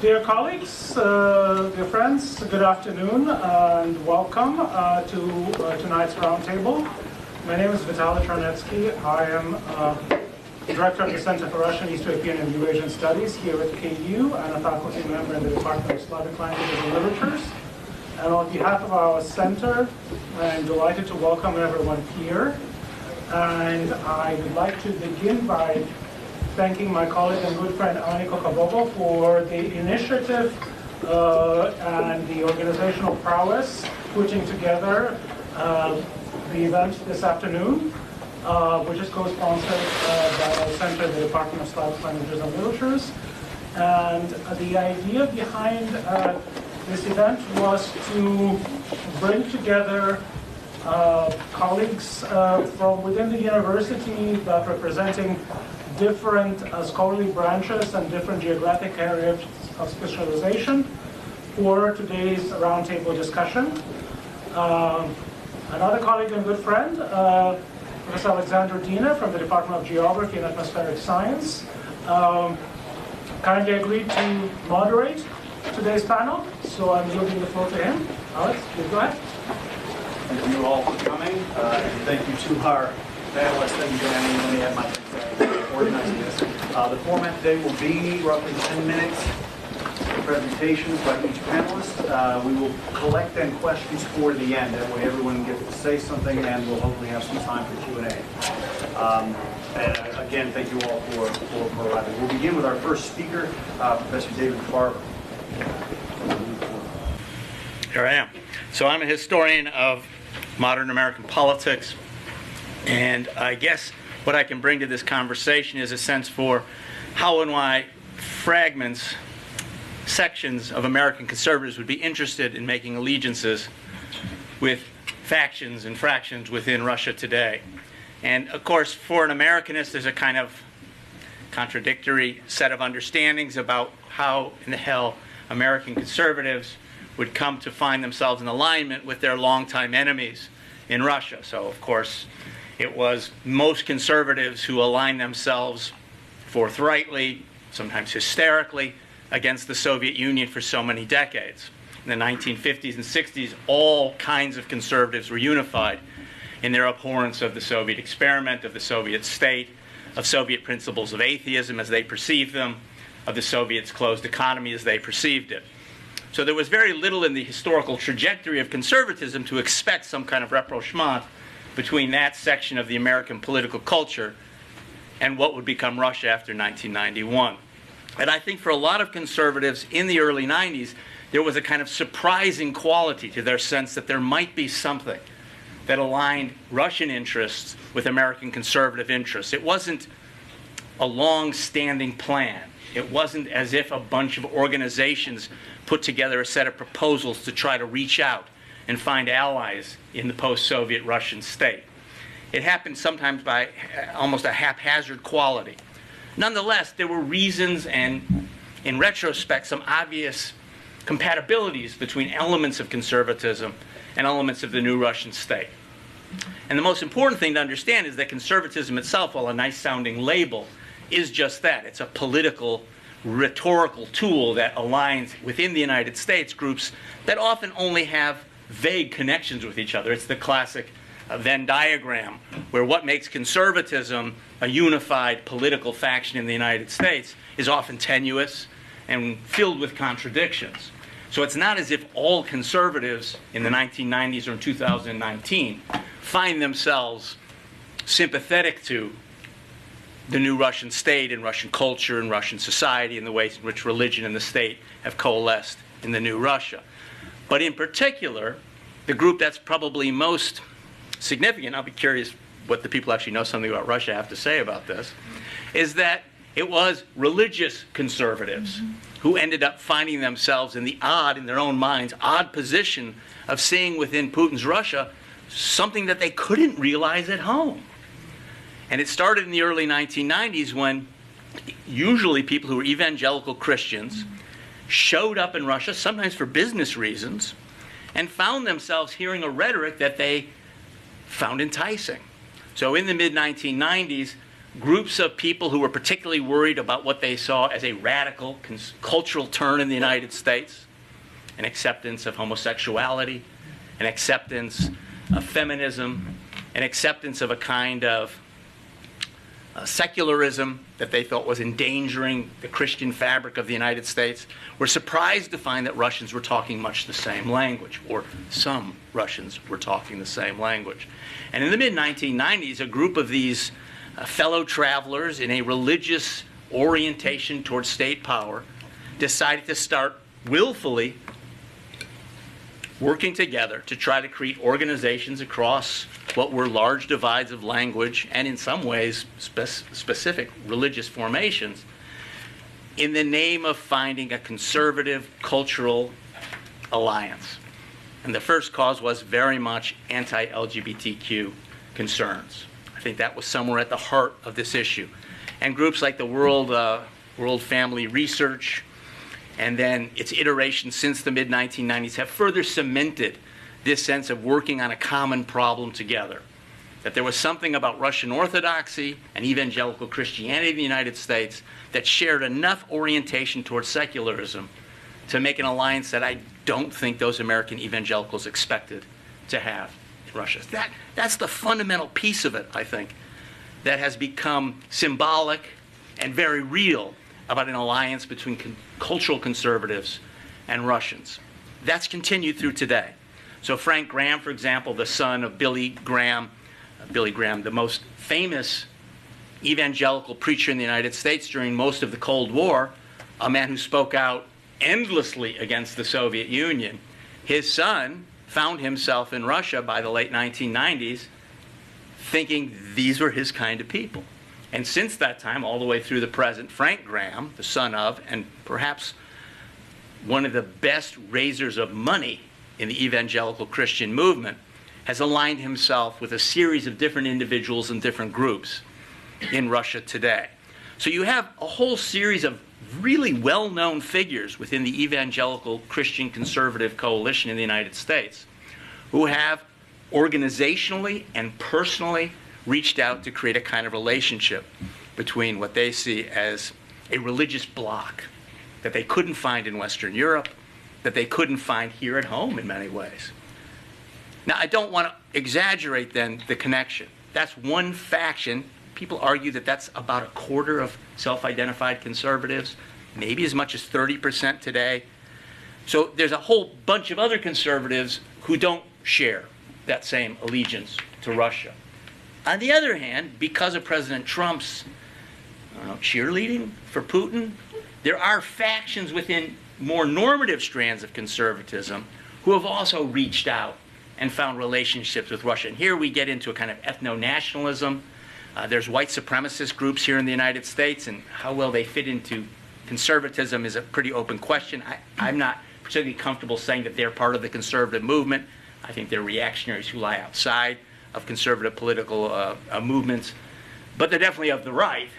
Dear colleagues, dear friends, good afternoon and welcome to tonight's roundtable. My name is Vitaly Charnetsky. I am Director of the Center for Russian, East European and Eurasian Studies here at KU and a faculty member in the Department of Slavic Languages and Literatures. And on behalf of our center, I'm delighted to welcome everyone here. And I would like to begin by thanking my colleague and good friend Kokobobo for the initiative and the organizational prowess putting together the event this afternoon, which is co-sponsored by our center, the Department of Slavic Languages and Literatures. And the idea behind this event was to bring together colleagues from within the university that representing different scholarly branches and different geographic areas of specialization for today's roundtable discussion. Another colleague and good friend, Professor Alexander Diener from the Department of Geography and Atmospheric Science, kindly agreed to moderate today's panel, so I'm yielding the floor to him. Alex, please go ahead. Thank you all for coming, and thank you to our panelists and Danny and my organizing this. The format today will be roughly 10 minutes presentations by each panelist. We will collect then questions for the end. That way everyone gets to say something, and we'll hopefully have some time for Q&A. And again, thank you all for arriving. We'll begin with our first speaker, Professor David Farber. Here I am. So I'm a historian of modern American politics, and I guess what I can bring to this conversation is a sense for how and why fragments, sections of American conservatives would be interested in making allegiances with factions and fractions within Russia today. And of course, for an Americanist, there's a kind of contradictory set of understandings about how in the hell American conservatives would come to find themselves in alignment with their longtime enemies in Russia. So, of course, it was most conservatives who aligned themselves forthrightly, sometimes hysterically, against the Soviet Union for so many decades. In the 1950s and 60s, all kinds of conservatives were unified in their abhorrence of the Soviet experiment, of the Soviet state, of Soviet principles of atheism as they perceived them, of the Soviets' closed economy as they perceived it. So there was very little in the historical trajectory of conservatism to expect some kind of rapprochement between that section of the American political culture and what would become Russia after 1991. And I think for a lot of conservatives in the early 90s, there was a kind of surprising quality to their sense that there might be something that aligned Russian interests with American conservative interests. It wasn't a long-standing plan. It wasn't as if a bunch of organizations put together a set of proposals to try to reach out and find allies in the post-Soviet Russian state. It happened sometimes by almost a haphazard quality. Nonetheless, there were reasons and, in retrospect, some obvious compatibilities between elements of conservatism and elements of the new Russian state. And the most important thing to understand is that conservatism itself, while a nice-sounding label, is just that. It's a political, rhetorical tool that aligns within the United States groups that often only have vague connections with each other. It's the classic Venn diagram, where what makes conservatism a unified political faction in the United States is often tenuous and filled with contradictions. So it's not as if all conservatives in the 1990s or in 2019 find themselves sympathetic to the new Russian state and Russian culture and Russian society and the ways in which religion and the state have coalesced in the new Russia. But in particular, the group that's probably most significant, I'll be curious what the people actually know something about Russia have to say about this, is that it was religious conservatives who ended up finding themselves in the odd, in their own minds, odd position of seeing within Putin's Russia something that they couldn't realize at home. And it started in the early 1990s when usually people who were evangelical Christians showed up in Russia, sometimes for business reasons, and found themselves hearing a rhetoric that they found enticing. So in the mid-1990s, groups of people who were particularly worried about what they saw as a radical cultural turn in the United States, an acceptance of homosexuality, an acceptance of feminism, an acceptance of a kind of secularism that they thought was endangering the Christian fabric of the United States, were surprised to find that Russians were talking much the same language, or some Russians were talking the same language. And in the mid-1990s, a group of these fellow travelers in a religious orientation towards state power decided to start willfully working together to try to create organizations across what were large divides of language and in some ways specific religious formations in the name of finding a conservative cultural alliance. And the first cause was very much anti-LGBTQ concerns. I think that was somewhere at the heart of this issue. And groups like the World Family Research and then its iterations since the mid-1990s have further cemented this sense of working on a common problem together. That there was something about Russian Orthodoxy and evangelical Christianity in the United States that shared enough orientation towards secularism to make an alliance that I don't think those American evangelicals expected to have in Russia. That's the fundamental piece of it, I think, that has become symbolic and very real about an alliance between cultural conservatives and Russians. That's continued through today. So Frank Graham, for example, the son of Billy Graham, the most famous evangelical preacher in the United States during most of the Cold War, a man who spoke out endlessly against the Soviet Union, his son found himself in Russia by the late 1990s thinking these were his kind of people. And since that time, all the way through the present, Frank Graham, the son of, and perhaps one of the best raisers of money in the evangelical Christian movement, has aligned himself with a series of different individuals and different groups in Russia today. So you have a whole series of really well-known figures within the evangelical Christian conservative coalition in the United States who have organizationally and personally reached out to create a kind of relationship between what they see as a religious bloc that they couldn't find in Western Europe, that they couldn't find here at home in many ways. Now, I don't want to exaggerate then the connection. That's one faction. People argue that that's about a quarter of self-identified conservatives, maybe as much as 30% today. So there's a whole bunch of other conservatives who don't share that same allegiance to Russia. On the other hand, because of President Trump's cheerleading for Putin, there are factions within more normative strands of conservatism who have also reached out and found relationships with Russia. And here we get into a kind of ethno-nationalism. There's white supremacist groups here in the United States, and how well they fit into conservatism is a pretty open question. I'm not particularly comfortable saying that they're part of the conservative movement. I think they're reactionaries who lie outside of conservative political movements, but they're definitely of the right.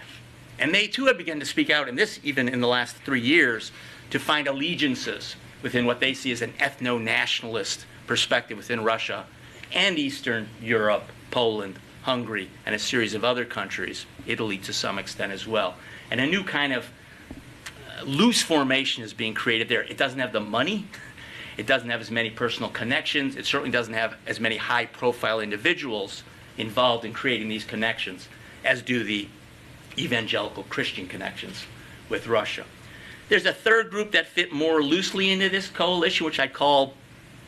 And they too have begun to speak out in this, even in the last 3 years, to find allegiances within what they see as an ethno-nationalist perspective within Russia and Eastern Europe, Poland, Hungary, and a series of other countries, Italy to some extent as well. And a new kind of loose formation is being created there. It doesn't have the money. It doesn't have as many personal connections. It certainly doesn't have as many high-profile individuals involved in creating these connections as do the evangelical Christian connections with Russia. There's a third group that fit more loosely into this coalition, which I call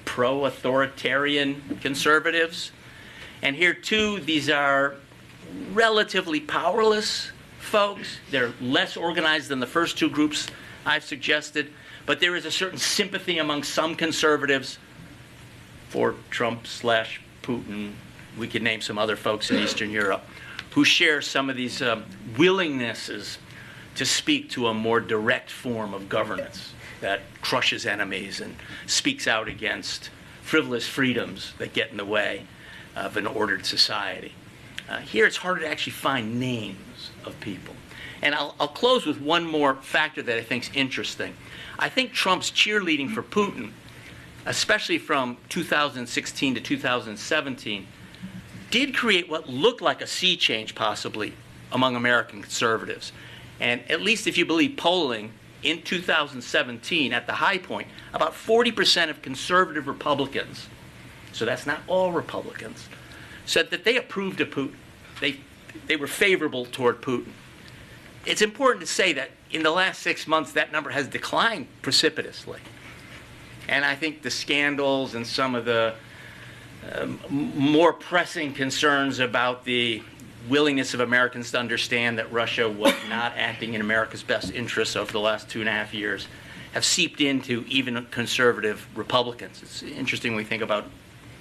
pro-authoritarian conservatives. And here, too, these are relatively powerless folks. They're less organized than the first two groups I've suggested. But there is a certain sympathy among some conservatives for Trump/Putin. We could name some other folks in Eastern Europe who share some of these willingnesses to speak to a more direct form of governance that crushes enemies and speaks out against frivolous freedoms that get in the way of an ordered society. Here it's harder to actually find names of people. And I'll close with one more factor that I think is interesting. I think Trump's cheerleading for Putin, especially from 2016 to 2017, did create what looked like a sea change, possibly, among American conservatives. And at least if you believe polling, in 2017, at the high point, about 40% of conservative Republicans, so that's not all Republicans, said that they approved of Putin. They were favorable toward Putin. It's important to say that in the last 6 months, that number has declined precipitously. And I think the scandals and some of the more pressing concerns about the willingness of Americans to understand that Russia was not acting in America's best interests over the last 2.5 years have seeped into even conservative Republicans. It's interesting when we think about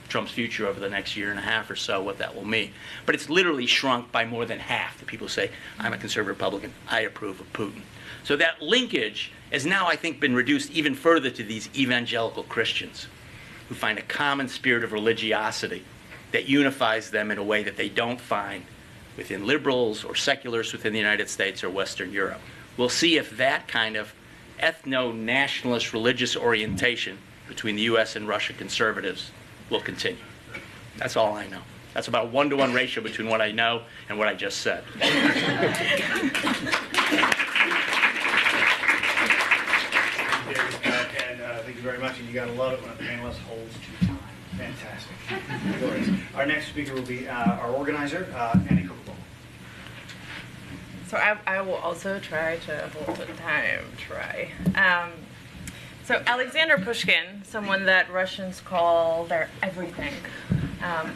Trump's future over the next 1.5 years or so, what that will mean. But it's literally shrunk by more than half. The people say, I'm a conservative Republican, I approve of Putin. So that linkage has now, I think, been reduced even further to these evangelical Christians who find a common spirit of religiosity that unifies them in a way that they don't find within liberals or secularists within the United States or Western Europe. We'll see if that kind of ethno-nationalist religious orientation between the U.S. and Russia conservatives will continue. That's all I know. That's about a 1-to-1 ratio between what I know and what I just said. Thank you very much, and you gotta love it when a panelist holds to time. Fantastic. Our next speaker will be our organizer, Annie Kokobobo. So I will also try to hold the time. So Alexander Pushkin, someone that Russians call their everything,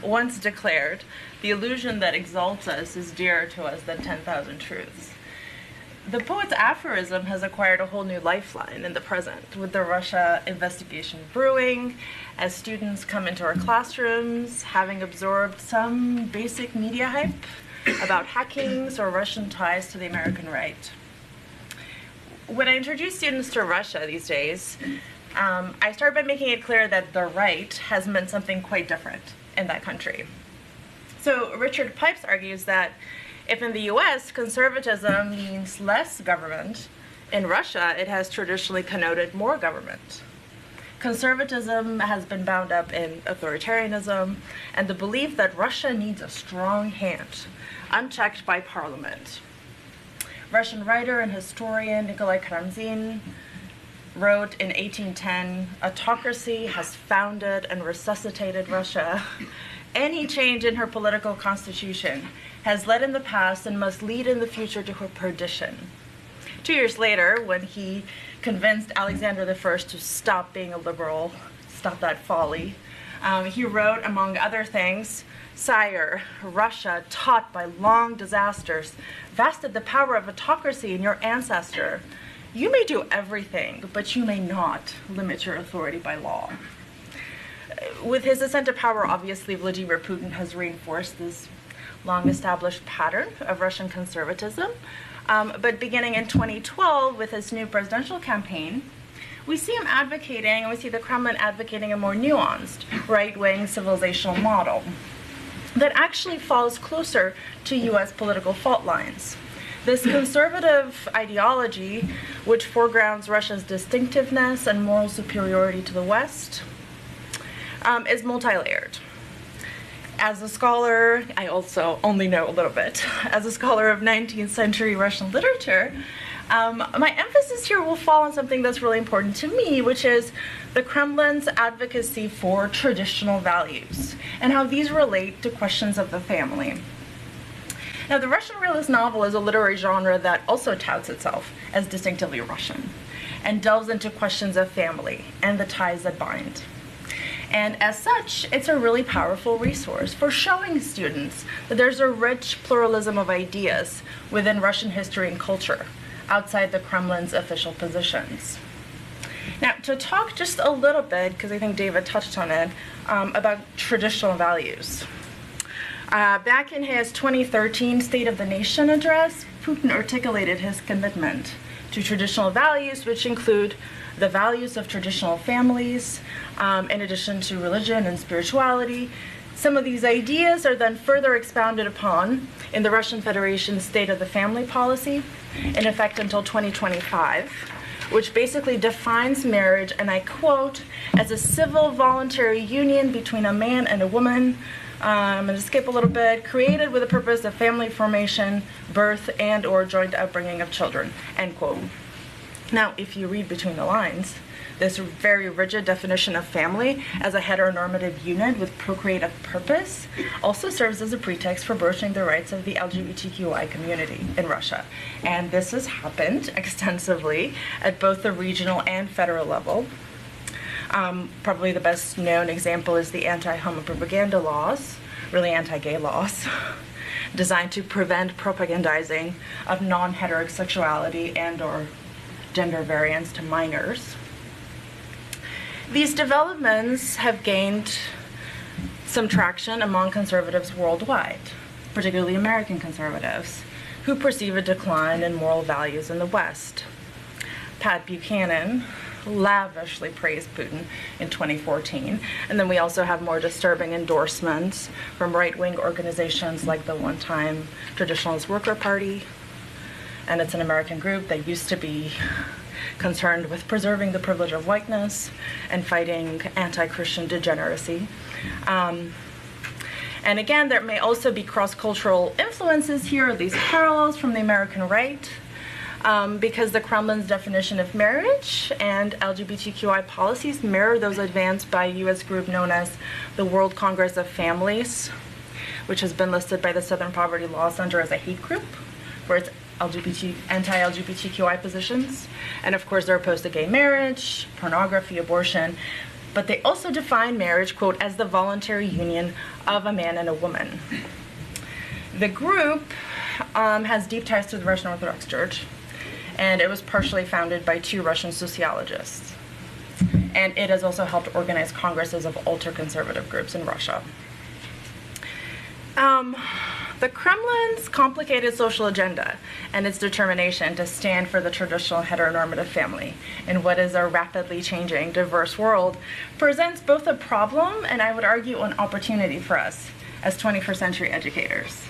once declared, "The illusion that exalts us is dearer to us than 10,000 truths." The poet's aphorism has acquired a whole new lifeline in the present, with the Russia investigation brewing, as students come into our classrooms, having absorbed some basic media hype about hackings or Russian ties to the American right. When I introduce students to Russia these days, I start by making it clear that the right has meant something quite different in that country. So Richard Pipes argues that if in the US conservatism means less government, in Russia it has traditionally connoted more government. Conservatism has been bound up in authoritarianism and the belief that Russia needs a strong hand, unchecked by parliament. Russian writer and historian Nikolai Karamzin wrote in 1810, "Autocracy has founded and resuscitated Russia. Any change in her political constitution has led in the past and must lead in the future to her perdition." 2 years later, when he convinced Alexander I to stop being a liberal, stop that folly, he wrote, among other things, "Sire, Russia, taught by long disasters, vested the power of autocracy in your ancestor. You may do everything, but you may not limit your authority by law." With his ascent to power, obviously, Vladimir Putin has reinforced this long-established pattern of Russian conservatism. But beginning in 2012, with his new presidential campaign, we see him advocating, and we see the Kremlin advocating a more nuanced, right-wing civilizational model that actually falls closer to US political fault lines. This conservative ideology, which foregrounds Russia's distinctiveness and moral superiority to the West, is multi-layered. As a scholar, I also only know a little bit, as a scholar of 19th century Russian literature, my emphasis here will fall on something that's really important to me, which is the Kremlin's advocacy for traditional values and how these relate to questions of the family. Now, the Russian realist novel is a literary genre that also touts itself as distinctively Russian and delves into questions of family and the ties that bind. And as such, it's a really powerful resource for showing students that there's a rich pluralism of ideas within Russian history and culture, outside the Kremlin's official positions. Now, to talk just a little bit, because I think David touched on it, about traditional values. Back in his 2013 State of the Nation address, Putin articulated his commitment to traditional values, which include the values of traditional families, in addition to religion and spirituality. Some of these ideas are then further expounded upon in the Russian Federation's State of the Family policy, in effect until 2025, which basically defines marriage, and I quote, as a civil voluntary union between a man and a woman. I'm going to skip a little bit. Created with the purpose of family formation, birth, and or joint upbringing of children, end quote. Now, if you read between the lines, this very rigid definition of family as a heteronormative unit with procreative purpose also serves as a pretext for broaching the rights of the LGBTQI community in Russia. And this has happened extensively at both the regional and federal level. Probably the best known example is the anti-homo propaganda laws, really anti-gay laws, designed to prevent propagandizing of non-heterosexuality and or gender variance to minors. These developments have gained some traction among conservatives worldwide, particularly American conservatives, who perceive a decline in moral values in the West. Pat Buchanan lavishly praised Putin in 2014, and then we also have more disturbing endorsements from right-wing organizations like the one-time Traditionalist Worker Party, and it's an American group that used to be concerned with preserving the privilege of whiteness and fighting anti-Christian degeneracy. And again, there may also be cross-cultural influences here, these parallels from the American right, because the Kremlin's definition of marriage and LGBTQI policies mirror those advanced by a U.S. group known as the World Congress of Families, which has been listed by the Southern Poverty Law Center as a hate group, where it's anti-LGBTQI positions. And of course, they're opposed to gay marriage, pornography, abortion, but they also define marriage, quote, as the voluntary union of a man and a woman. The group has deep ties to the Russian Orthodox Church, and it was partially founded by two Russian sociologists. And it has also helped organize congresses of ultra-conservative groups in Russia. The Kremlin's complicated social agenda and its determination to stand for the traditional heteronormative family in what is a rapidly changing, diverse world presents both a problem and, I would argue, an opportunity for us as 21st century educators.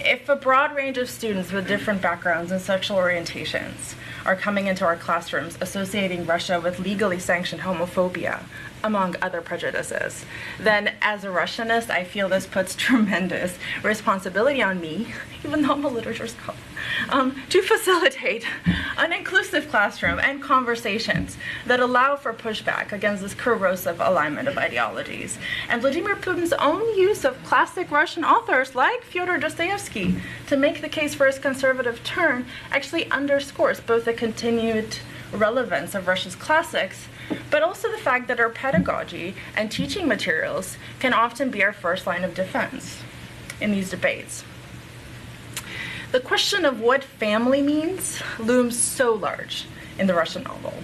If a broad range of students with different backgrounds and sexual orientations are coming into our classrooms associating Russia with legally sanctioned homophobia, among other prejudices, then as a Russianist, I feel this puts tremendous responsibility on me, even though I'm a literature scholar, to facilitate an inclusive classroom and conversations that allow for pushback against this corrosive alignment of ideologies. And Vladimir Putin's own use of classic Russian authors like Fyodor Dostoevsky to make the case for his conservative turn actually underscores both the continued relevance of Russia's classics, but also the fact that our pedagogy and teaching materials can often be our first line of defense in these debates. The question of what family means looms so large in the Russian novel.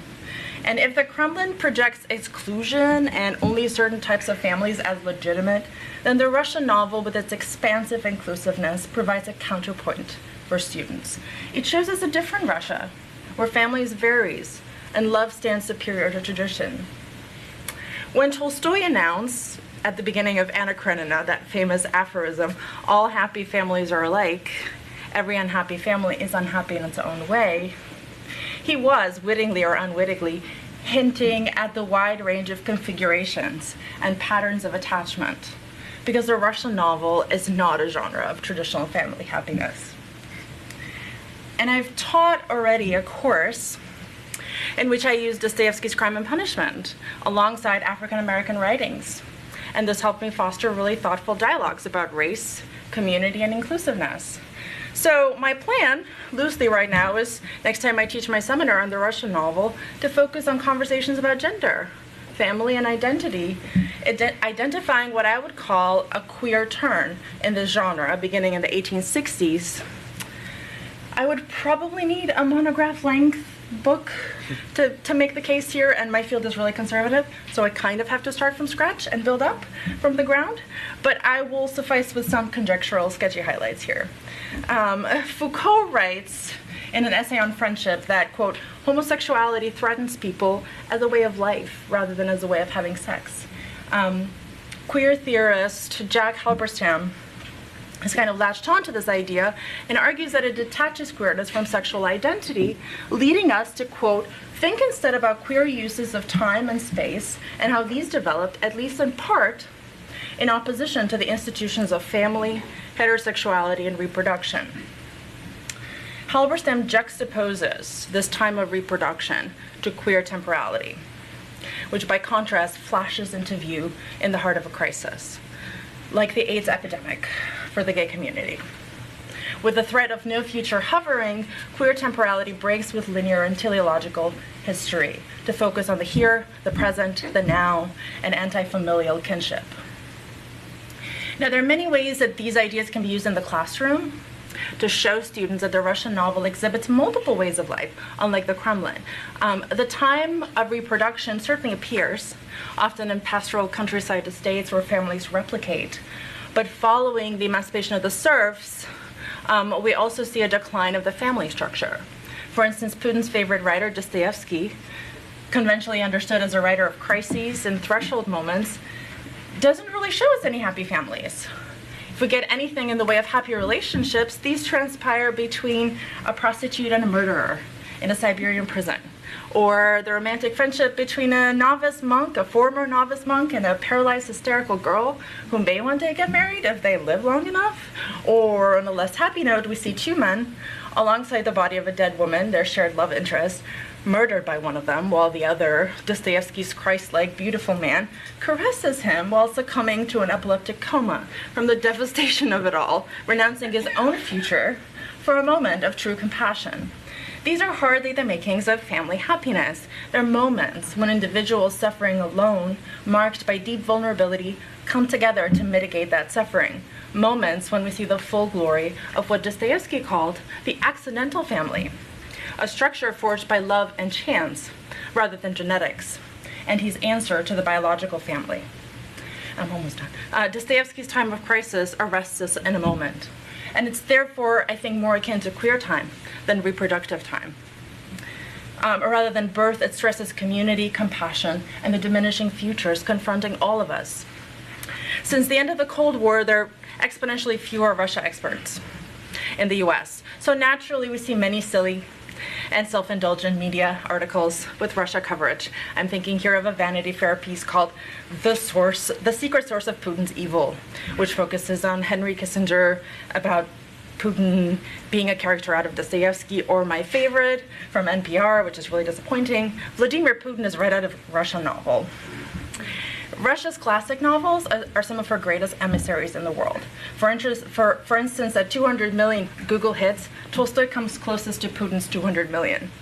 And if the Kremlin projects exclusion and only certain types of families as legitimate, then the Russian novel, with its expansive inclusiveness, provides a counterpoint for students. It shows us a different Russia, where families varies and love stands superior to tradition. When Tolstoy announced at the beginning of Anna Karenina that famous aphorism, all happy families are alike, every unhappy family is unhappy in its own way, he was, wittingly or unwittingly, hinting at the wide range of configurations and patterns of attachment, because the Russian novel is not a genre of traditional family happiness. And I've taught already a course in which I used Dostoevsky's Crime and Punishment alongside African American writings. And this helped me foster really thoughtful dialogues about race, community, and inclusiveness. So my plan, loosely right now, is next time I teach my seminar on the Russian novel to focus on conversations about gender, family, and identity, identifying what I would call a queer turn in this genre beginning in the 1860s. I would probably need a monograph-length book to make the case here, and my field is really conservative, so I kind of have to start from scratch and build up from the ground, but I will suffice with some conjectural, sketchy highlights here. Foucault writes in an essay on friendship that, quote, homosexuality threatens people as a way of life rather than as a way of having sex. Queer theorist Jack Halberstam has kind of latched onto this idea and argues that it detaches queerness from sexual identity, leading us to, quote, think instead about queer uses of time and space and how these developed, at least in part, in opposition to the institutions of family, heterosexuality, and reproduction. Halberstam juxtaposes this time of reproduction to queer temporality, which by contrast flashes into view in the heart of a crisis, like the AIDS epidemic for the gay community. With the threat of no future hovering, queer temporality breaks with linear and teleological history to focus on the here, the present, the now, and anti-familial kinship. Now, there are many ways that these ideas can be used in the classroom to show students that the Russian novel exhibits multiple ways of life, unlike the Kremlin. The time of reproduction certainly appears, often in pastoral countryside estates where families replicate. But following the emancipation of the serfs, we also see a decline of the family structure. For instance, Putin's favorite writer, Dostoevsky, conventionally understood as a writer of crises and threshold moments, doesn't really show us any happy families. If we get anything in the way of happy relationships, these transpire between a prostitute and a murderer in a Siberian prison, or the romantic friendship between a novice monk, a former novice monk, and a paralyzed hysterical girl who may one day get married if they live long enough. Or on a less happy note, we see two men alongside the body of a dead woman, their shared love interest, murdered by one of them, while the other, Dostoevsky's Christ-like beautiful man, caresses him while succumbing to an epileptic coma from the devastation of it all, renouncing his own future for a moment of true compassion. These are hardly the makings of family happiness. They're moments when individuals suffering alone, marked by deep vulnerability, come together to mitigate that suffering. Moments when we see the full glory of what Dostoevsky called the accidental family, a structure forged by love and chance rather than genetics, and his answer to the biological family. I'm almost done. Dostoevsky's time of crisis arrests us in a moment, and it's therefore, I think, more akin to queer time than reproductive time. Or rather than birth, it stresses community, compassion, and the diminishing futures confronting all of us. Since the end of the Cold War, there are exponentially fewer Russia experts in the US. So naturally, we see many silly and self-indulgent media articles with Russia coverage. I'm thinking here of a Vanity Fair piece called The Secret Source of Putin's Evil, which focuses on Henry Kissinger, about Putin being a character out of Dostoevsky, or my favorite from NPR, which is really disappointing, Vladimir Putin is right out of a Russian novel. Russia's classic novels are some of her greatest emissaries in the world. For instance, at 200 million Google hits, Tolstoy comes closest to Putin's 200 million.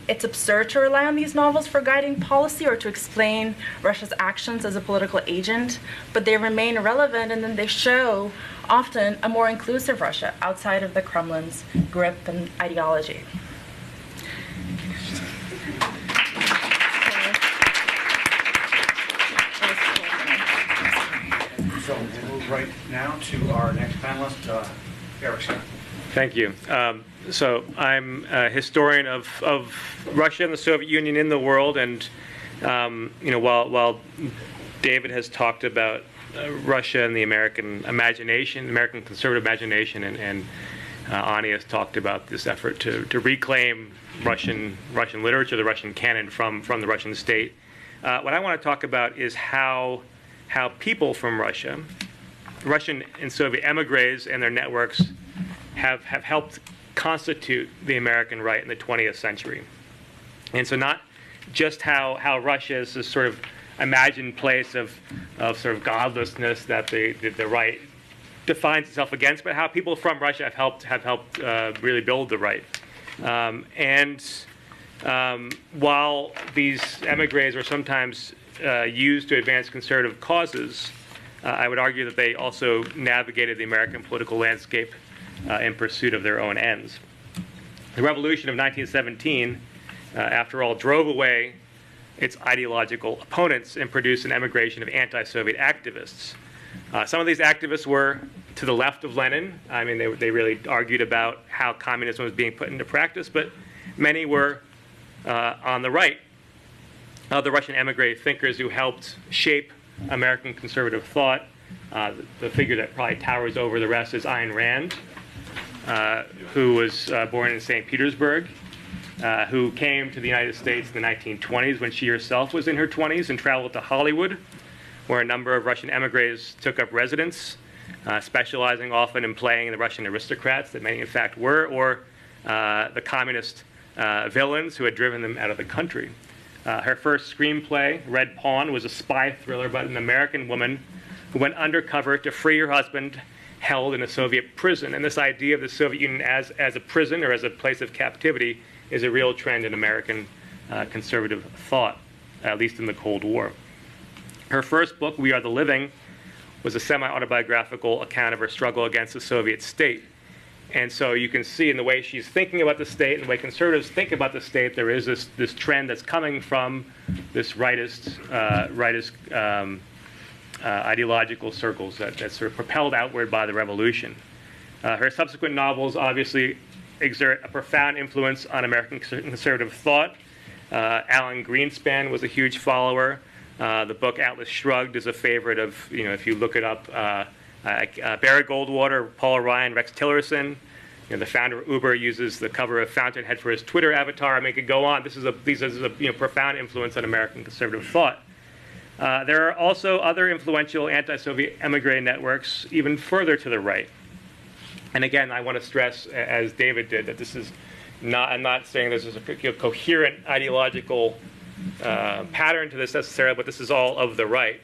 It's absurd to rely on these novels for guiding policy or to explain Russia's actions as a political agent, but they remain relevant, and then they show often a more inclusive Russia outside of the Kremlin's grip and ideology. So we'll move right now to our next panelist, Erik Scott. Thank you. So I'm a historian of Russia and the Soviet Union in the world, and while David has talked about Russia and the American imagination, American conservative imagination, and Ani has talked about this effort to reclaim Russian literature, the Russian canon from the Russian state. What I want to talk about is how people from Russia, Russian and Soviet emigres and their networks have helped constitute the American right in the 20th century. And so not just how Russia is this sort of imagined place of sort of godlessness that the right defines itself against, but how people from Russia have helped really build the right. While these emigres are sometimes used to advance conservative causes, I would argue that they also navigated the American political landscape in pursuit of their own ends. The revolution of 1917, after all, drove away its ideological opponents and produced an emigration of anti-Soviet activists. Some of these activists were to the left of Lenin. I mean, they really argued about how communism was being put into practice, but many were on the right of the Russian emigre thinkers who helped shape American conservative thought The figure that probably towers over the rest is Ayn Rand, who was born in St. Petersburg, who came to the United States in the 1920s when she herself was in her 20s and traveled to Hollywood, where a number of Russian emigres took up residence, specializing often in playing the Russian aristocrats that many in fact were, or the communist villains who had driven them out of the country. Her first screenplay, Red Pawn, was a spy thriller about an American woman who went undercover to free her husband held in a Soviet prison. And this idea of the Soviet Union as a prison or as a place of captivity is a real trend in American conservative thought, at least in the Cold War. Her first book, We Are the Living, was a semi-autobiographical account of her struggle against the Soviet state. And so you can see in the way she's thinking about the state and the way conservatives think about the state, there is this trend that's coming from this rightist ideological circles that's sort of propelled outward by the revolution. Her subsequent novels obviously exert a profound influence on American conservative thought. Alan Greenspan was a huge follower. The book Atlas Shrugged is a favorite of, if you look it up, Barry Goldwater, Paul Ryan, Rex Tillerson. The founder of Uber uses the cover of Fountainhead for his Twitter avatar. I mean, it could go on. This is a profound influence on American conservative thought. There are also other influential anti-Soviet emigre networks even further to the right. And again, I want to stress, as David did, that this is not, I'm not saying this is a coherent ideological pattern to this necessarily, but this is all of the right.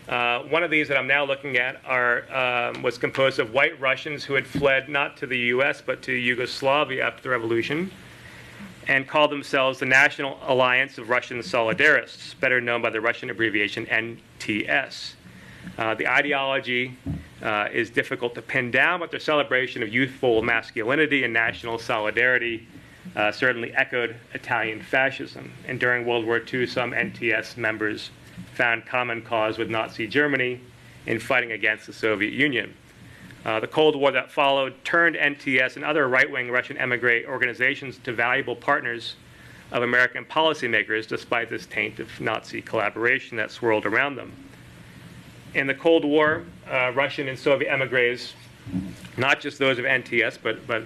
One of these that I'm now looking at was composed of white Russians who had fled not to the US, but to Yugoslavia after the revolution, and called themselves the National Alliance of Russian Solidarists, better known by the Russian abbreviation NTS. The ideology is difficult to pin down, but their celebration of youthful masculinity and national solidarity certainly echoed Italian fascism. And during World War II, some NTS members found common cause with Nazi Germany in fighting against the Soviet Union. The Cold War that followed turned NTS and other right-wing Russian emigre organizations to valuable partners of American policymakers, despite this taint of Nazi collaboration that swirled around them. In the Cold War, Russian and Soviet emigres, not just those of NTS, but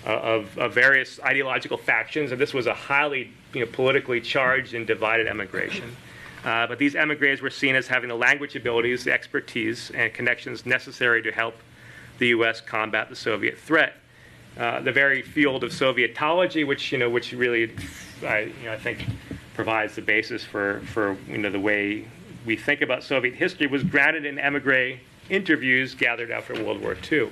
of various ideological factions, and this was a highly politically charged and divided emigration. But these emigres were seen as having the language abilities, the expertise, and connections necessary to help the U.S. combat the Soviet threat. The very field of Sovietology, which really, I think, provides the basis for the way we think about Soviet history, was grounded in emigre interviews gathered after World War II.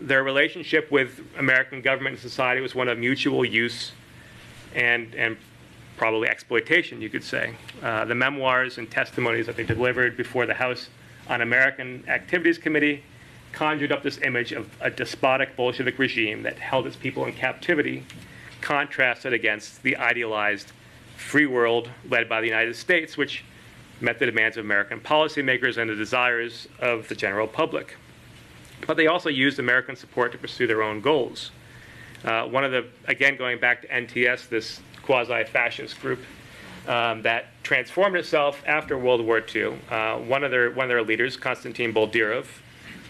Their relationship with American government and society was one of mutual use and probably exploitation, you could say. The memoirs and testimonies that they delivered before the House Un-American Activities Committee conjured up this image of a despotic Bolshevik regime that held its people in captivity, contrasted against the idealized free world led by the United States, which met the demands of American policymakers and the desires of the general public. But they also used American support to pursue their own goals. Again, going back to NTS, this quasi-fascist group that transformed itself after World War II, one of their leaders, Konstantin Boldyrev,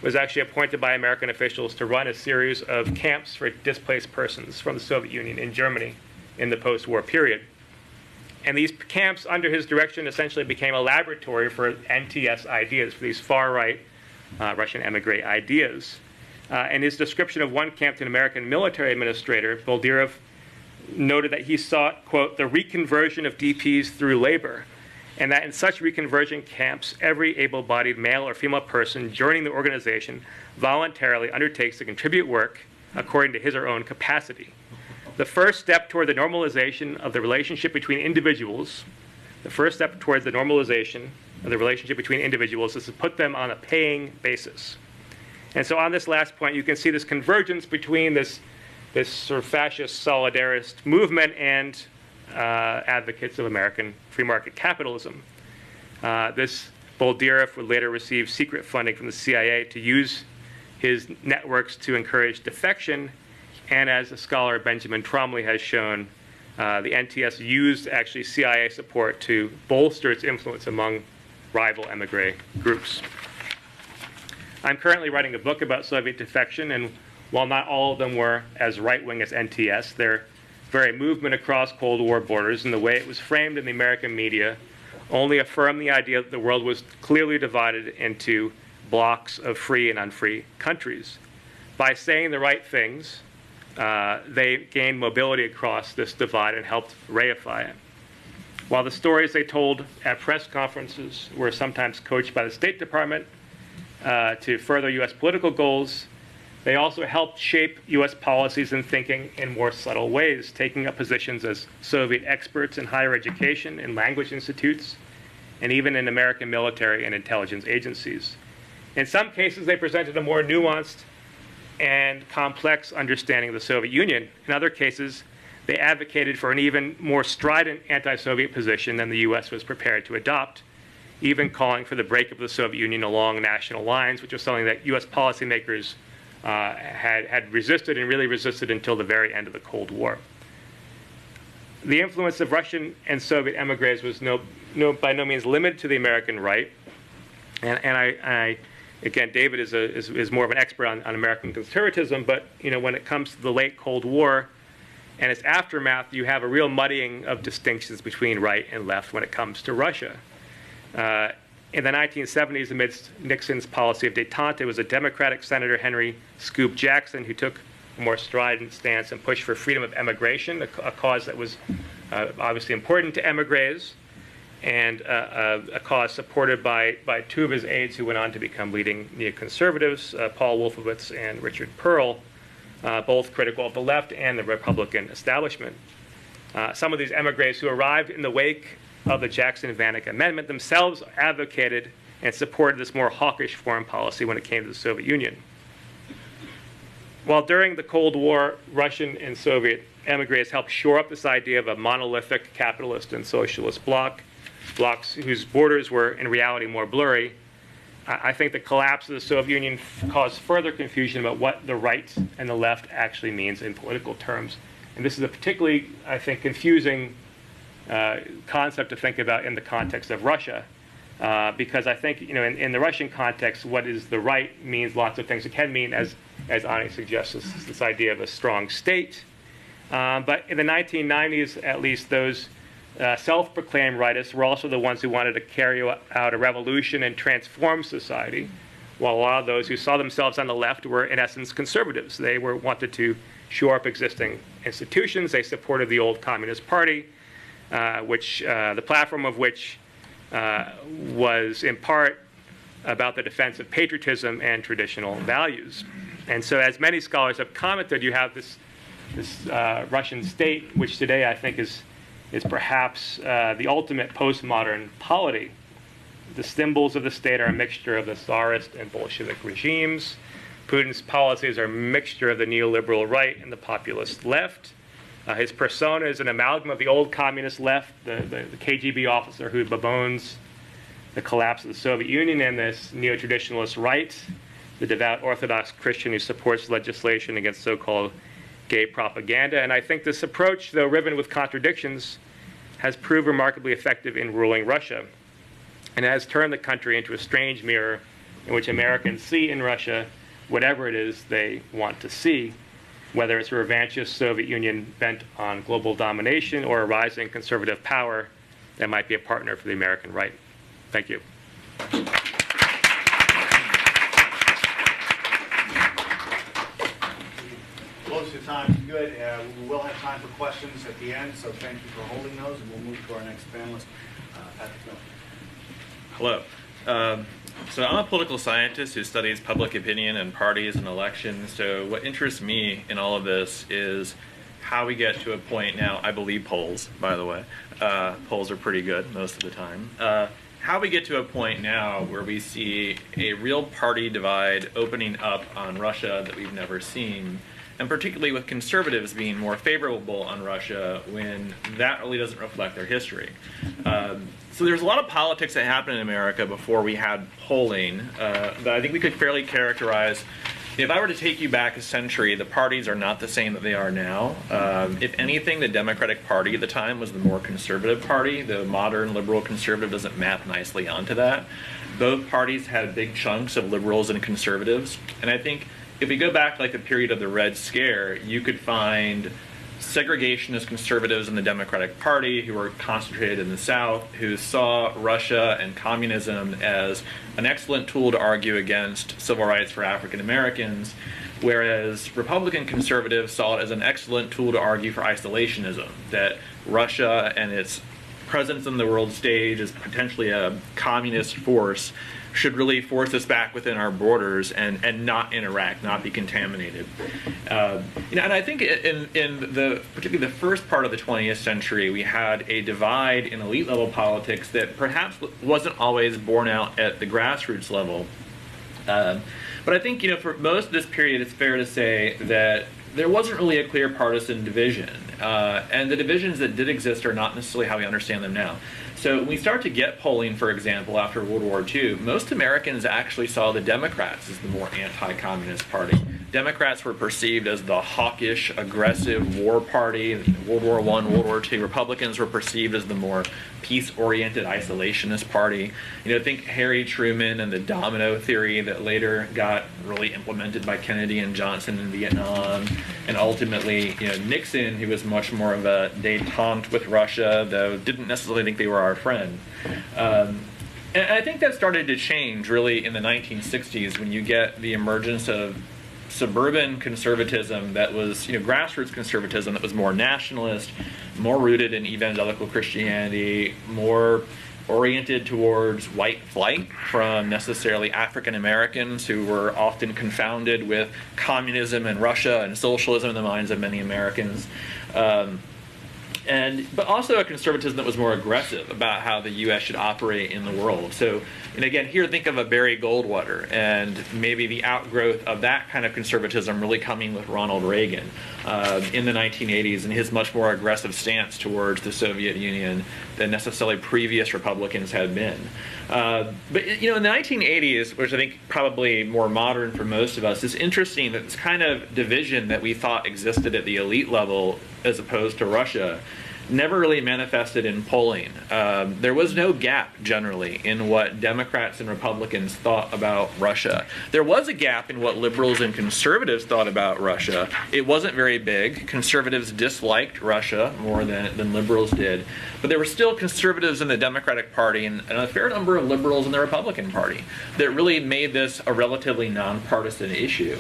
was actually appointed by American officials to run a series of camps for displaced persons from the Soviet Union in Germany in the post-war period. And these camps, under his direction, essentially became a laboratory for NTS ideas, for these far-right Russian emigre ideas. In his description of one camp to an American military administrator, Boldyrev noted that he sought, quote, the reconversion of DPs through labor, and that in such reconversion camps, every able-bodied male or female person joining the organization voluntarily undertakes to contribute work according to his or her own capacity. The first step toward the normalization of the relationship between individuals, is to put them on a paying basis. And so on this last point, you can see this convergence between this sort of fascist solidarist movement and advocates of American free market capitalism. This Boldyrev would later receive secret funding from the CIA to use his networks to encourage defection, and as a scholar Benjamin Tromley has shown, the NTS used actually CIA support to bolster its influence among rival emigre groups. I'm currently writing a book about Soviet defection, and while not all of them were as right-wing as NTS, their very movement across Cold War borders and the way it was framed in the American media only affirmed the idea that the world was clearly divided into blocks of free and unfree countries. By saying the right things, they gained mobility across this divide and helped reify it. While the stories they told at press conferences were sometimes coached by the State Department to further U.S. political goals, they also helped shape U.S. policies and thinking in more subtle ways, taking up positions as Soviet experts in higher education, in language institutes, and even in American military and intelligence agencies. In some cases, they presented a more nuanced and complex understanding of the Soviet Union. In other cases, they advocated for an even more strident anti-Soviet position than the U.S. was prepared to adopt, even calling for the breakup of the Soviet Union along national lines, which was something that U.S. policymakers had resisted and really resisted until the very end of the Cold War. The influence of Russian and Soviet emigres was by no means limited to the American right. And again, David is more of an expert on American conservatism, but when it comes to the late Cold War and its aftermath, you have a real muddying of distinctions between right and left when it comes to Russia. In the 1970s, amidst Nixon's policy of détente, it was a Democratic Senator, Henry Scoop Jackson, who took a more strident stance and pushed for freedom of emigration, a cause that was obviously important to emigres, and a cause supported by two of his aides who went on to become leading neoconservatives, Paul Wolfowitz and Richard Pearl, both critical of the left and the Republican establishment. Some of these emigres who arrived in the wake of the Jackson-Vanik Amendment themselves advocated and supported this more hawkish foreign policy when it came to the Soviet Union. While during the Cold War, Russian and Soviet emigres helped shore up this idea of a monolithic capitalist and socialist blocks whose borders were in reality more blurry, I think the collapse of the Soviet Union caused further confusion about what the right and the left actually means in political terms. And this is a particularly, I think, confusing concept to think about in the context of Russia, because I think in the Russian context, what is the right means lots of things. It can mean, as Ani suggests, this idea of a strong state. But in the 1990s, at least, those self-proclaimed rightists were also the ones who wanted to carry out a revolution and transform society, while a lot of those who saw themselves on the left were, in essence, conservatives. They wanted to shore up existing institutions. They supported the old Communist Party, the platform of which was in part about the defense of patriotism and traditional values. And so, as many scholars have commented, you have this Russian state, which today I think is perhaps the ultimate postmodern polity. The symbols of the state are a mixture of the Tsarist and Bolshevik regimes. Putin's policies are a mixture of the neoliberal right and the populist left. His persona is an amalgam of the old communist left, the KGB officer who bemoans the collapse of the Soviet Union, and this neo-traditionalist right, the devout Orthodox Christian who supports legislation against so-called gay propaganda. And I think this approach, though riven with contradictions, has proved remarkably effective in ruling Russia, and has turned the country into a strange mirror in which Americans see in Russia whatever it is they want to see, whether it's a revanchist Soviet Union bent on global domination or a rising conservative power that might be a partner for the American right. Thank you. Close to time. Good. We will have time for questions at the end, so thank you for holding those, and we'll move to our next panelist, Patrick Miller. Hello. So I'm a political scientist who studies public opinion and parties and elections. So what interests me in all of this is how we get to a point now. I believe polls, by the way. Polls are pretty good most of the time. How we get to a point now where we see a real party divide opening up on Russia that we've never seen, and particularly with conservatives being more favorable on Russia when that really doesn't reflect their history. So there's a lot of politics that happened in America before we had polling that I think we could fairly characterize if I were to take you back a century, the parties are not the same that they are now. If anything, the Democratic Party at the time was the more conservative party. The modern liberal conservative doesn't map nicely onto that. Both parties had big chunks of liberals and conservatives. And I think if we go back like the period of the Red Scare, you could find segregationist conservatives in the Democratic Party who were concentrated in the South, who saw Russia and communism as an excellent tool to argue against civil rights for African Americans, whereas Republican conservatives saw it as an excellent tool to argue for isolationism, that Russia and its presence on the world stage as potentially a communist force should really force us back within our borders and not in Iraq, not be contaminated. And I think in particularly the first part of the 20th century, we had a divide in elite level politics that perhaps wasn't always borne out at the grassroots level. But I think, for most of this period, it's fair to say that there wasn't really a clear partisan division. And the divisions that did exist are not necessarily how we understand them now. So when we start to get polling, for example, after World War II, most Americans actually saw the Democrats as the more anti-communist party. Democrats were perceived as the hawkish, aggressive war party. World War I, World War II. Republicans were perceived as the more peace-oriented, isolationist party. Think Harry Truman and the domino theory that later got really implemented by Kennedy and Johnson in Vietnam. And ultimately, Nixon, who was much more of a détente with Russia, though didn't necessarily think they were our friend. And I think that started to change really in the 1960s when you get the emergence of suburban conservatism that was, grassroots conservatism that was more nationalist, more rooted in evangelical Christianity, more oriented towards white flight from necessarily African Americans who were often confounded with communism and Russia and socialism in the minds of many Americans. But also a conservatism that was more aggressive about how the U.S. should operate in the world. So, and again, here think of a Barry Goldwater and maybe the outgrowth of that kind of conservatism really coming with Ronald Reagan in the 1980s and his much more aggressive stance towards the Soviet Union than necessarily previous Republicans had been. But in the 1980s, which I think probably more modern for most of us, it's interesting that this kind of division that we thought existed at the elite level as opposed to Russia never really manifested in polling. There was no gap generally in what Democrats and Republicans thought about Russia. There was a gap in what liberals and conservatives thought about Russia. It wasn't very big. Conservatives disliked Russia more than liberals did. But there were still conservatives in the Democratic Party and a fair number of liberals in the Republican Party that really made this a relatively nonpartisan issue.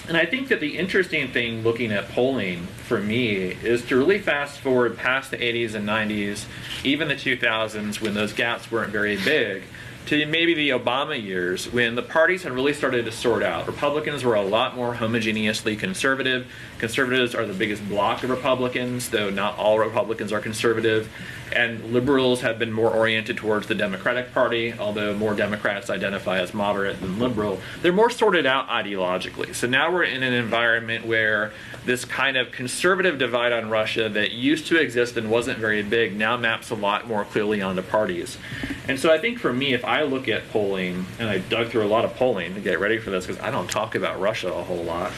And I think that the interesting thing looking at polling for me is to really fast forward past the 80s and 90s, even the 2000s when those gaps weren't very big, to maybe the Obama years when the parties had really started to sort out. Republicans were a lot more homogeneously conservative. Conservatives are the biggest bloc of Republicans, though not all Republicans are conservative. And liberals have been more oriented towards the Democratic Party, although more Democrats identify as moderate than liberal. They're more sorted out ideologically. So now we're in an environment where this kind of conservative divide on Russia that used to exist and wasn't very big now maps a lot more clearly onto parties. And so I think for me, if I look at polling, and I dug through a lot of polling to get ready for this because I don't talk about Russia a whole lot,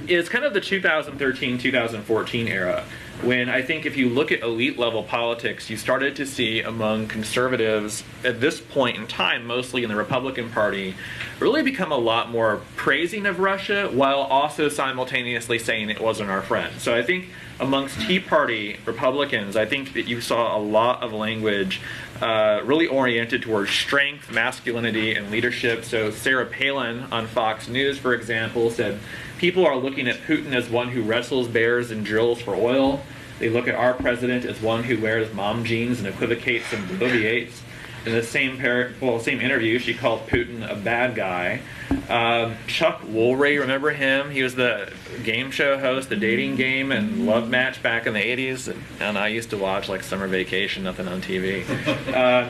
it's kind of the 2013-2014 era when I think if you look at elite level politics, you started to see among conservatives at this point in time, mostly in the Republican Party, really become a lot more praising of Russia while also simultaneously saying it wasn't our friend. So I think amongst Tea Party Republicans, I think that you saw a lot of language really oriented towards strength, masculinity, and leadership. So Sarah Palin on Fox News, for example, said, people are looking at Putin as one who wrestles bears and drills for oil. They look at our president as one who wears mom jeans and equivocates and bloviates. In the same interview, she called Putin a bad guy. Chuck Woolery, remember him? He was the game show host, the dating game and love match back in the 80s. And I used to watch like Summer Vacation, nothing on TV.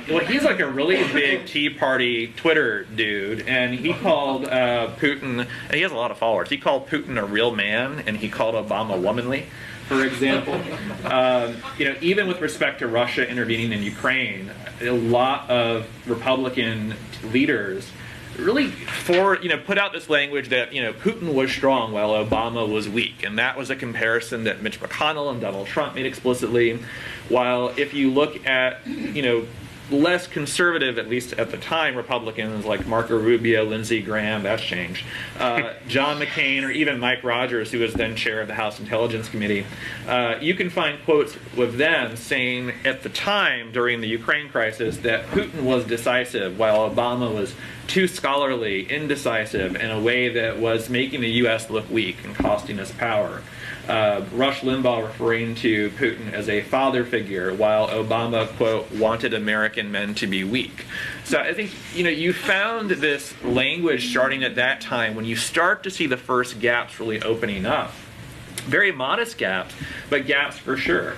Well, he's like a really big Tea Party Twitter dude. And he called Putin, and he has a lot of followers, he called Putin a real man and he called Obama womanly, for example. Even with respect to Russia intervening in Ukraine, a lot of Republican leaders really put out this language that Putin was strong while Obama was weak, and that was a comparison that Mitch McConnell and Donald Trump made explicitly. While if you look at less conservative, at least at the time, Republicans like Marco Rubio, Lindsey Graham, that's changed, John McCain, or even Mike Rogers, who was then chair of the House Intelligence Committee, you can find quotes with them saying at the time during the Ukraine crisis that Putin was decisive while Obama was too scholarly, indecisive, in a way that was making the U.S. look weak and costing us power. Rush Limbaugh referring to Putin as a father figure, while Obama, quote, wanted American men to be weak. So I think, you found this language starting at that time when you start to see the first gaps really opening up. Very modest gaps, but gaps for sure.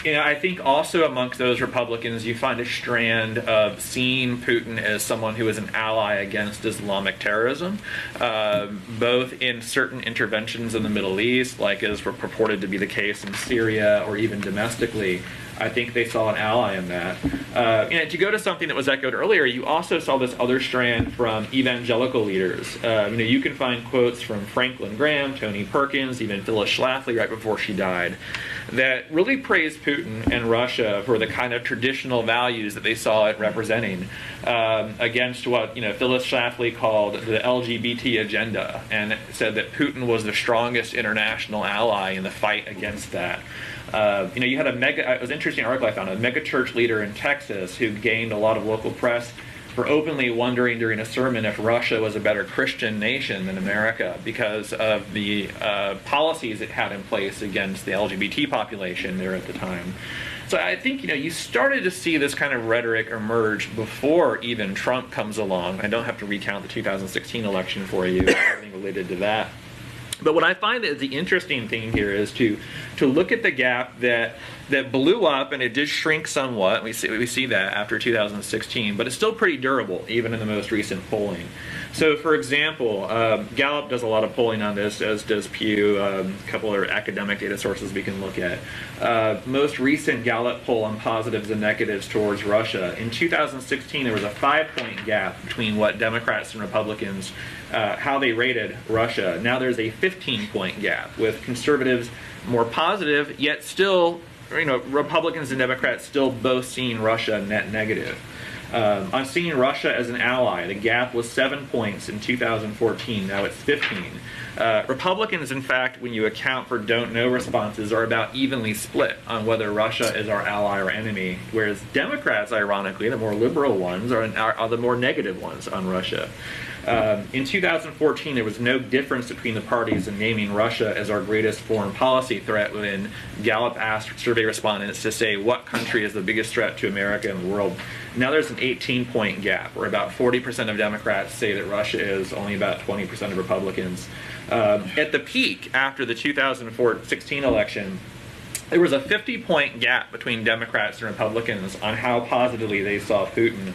I think also amongst those Republicans, you find a strand of seeing Putin as someone who is an ally against Islamic terrorism, both in certain interventions in the Middle East, like as purported to be the case in Syria, or even domestically. I think they saw an ally in that. And to go to something that was echoed earlier, you also saw this other strand from evangelical leaders. You can find quotes from Franklin Graham, Tony Perkins, even Phyllis Schlafly right before she died, that really praised Putin and Russia for the kind of traditional values that they saw it representing, against what Phyllis Schlafly called the LGBT agenda, and said that Putin was the strongest international ally in the fight against that. You had it was an interesting article I found, a mega church leader in Texas who gained a lot of local press for openly wondering during a sermon if Russia was a better Christian nation than America because of the policies it had in place against the LGBT population there at the time. So I think, you started to see this kind of rhetoric emerge before even Trump comes along. I don't have to recount the 2016 election for you, everything related to that. But what I find is the interesting thing here is to look at the gap that blew up, and it did shrink somewhat. We see that after 2016, but it's still pretty durable, even in the most recent polling. So, for example, Gallup does a lot of polling on this, as does Pew, a couple of academic data sources we can look at. Most recent Gallup poll on positives and negatives towards Russia. In 2016, there was a 5-point gap between what Democrats and Republicans, how they rated Russia. Now there's a 15-point gap, with conservatives more positive, yet still, Republicans and Democrats still both seeing Russia net negative. On seeing Russia as an ally, the gap was 7 points in 2014, now it's 15. Republicans, in fact, when you account for don't know responses, are about evenly split on whether Russia is our ally or enemy, whereas Democrats, ironically, the more liberal ones, are the more negative ones on Russia. In 2014, there was no difference between the parties in naming Russia as our greatest foreign policy threat when Gallup asked survey respondents to say what country is the biggest threat to America and the world. Now there's an 18-point gap, where about 40% of Democrats say that Russia is, only about 20% of Republicans. At the peak, after the 2016 election, there was a 50-point gap between Democrats and Republicans on how positively they saw Putin.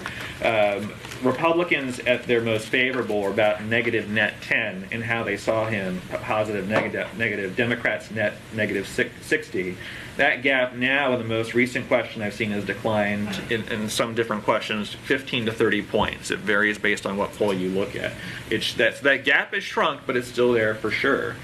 Republicans at their most favorable were about negative net 10 in how they saw him, positive, negative. Democrats net negative 60. That gap now, in the most recent question I've seen, has declined in some different questions, 15 to 30 points. It varies based on what poll you look at. That gap has shrunk, but it's still there for sure.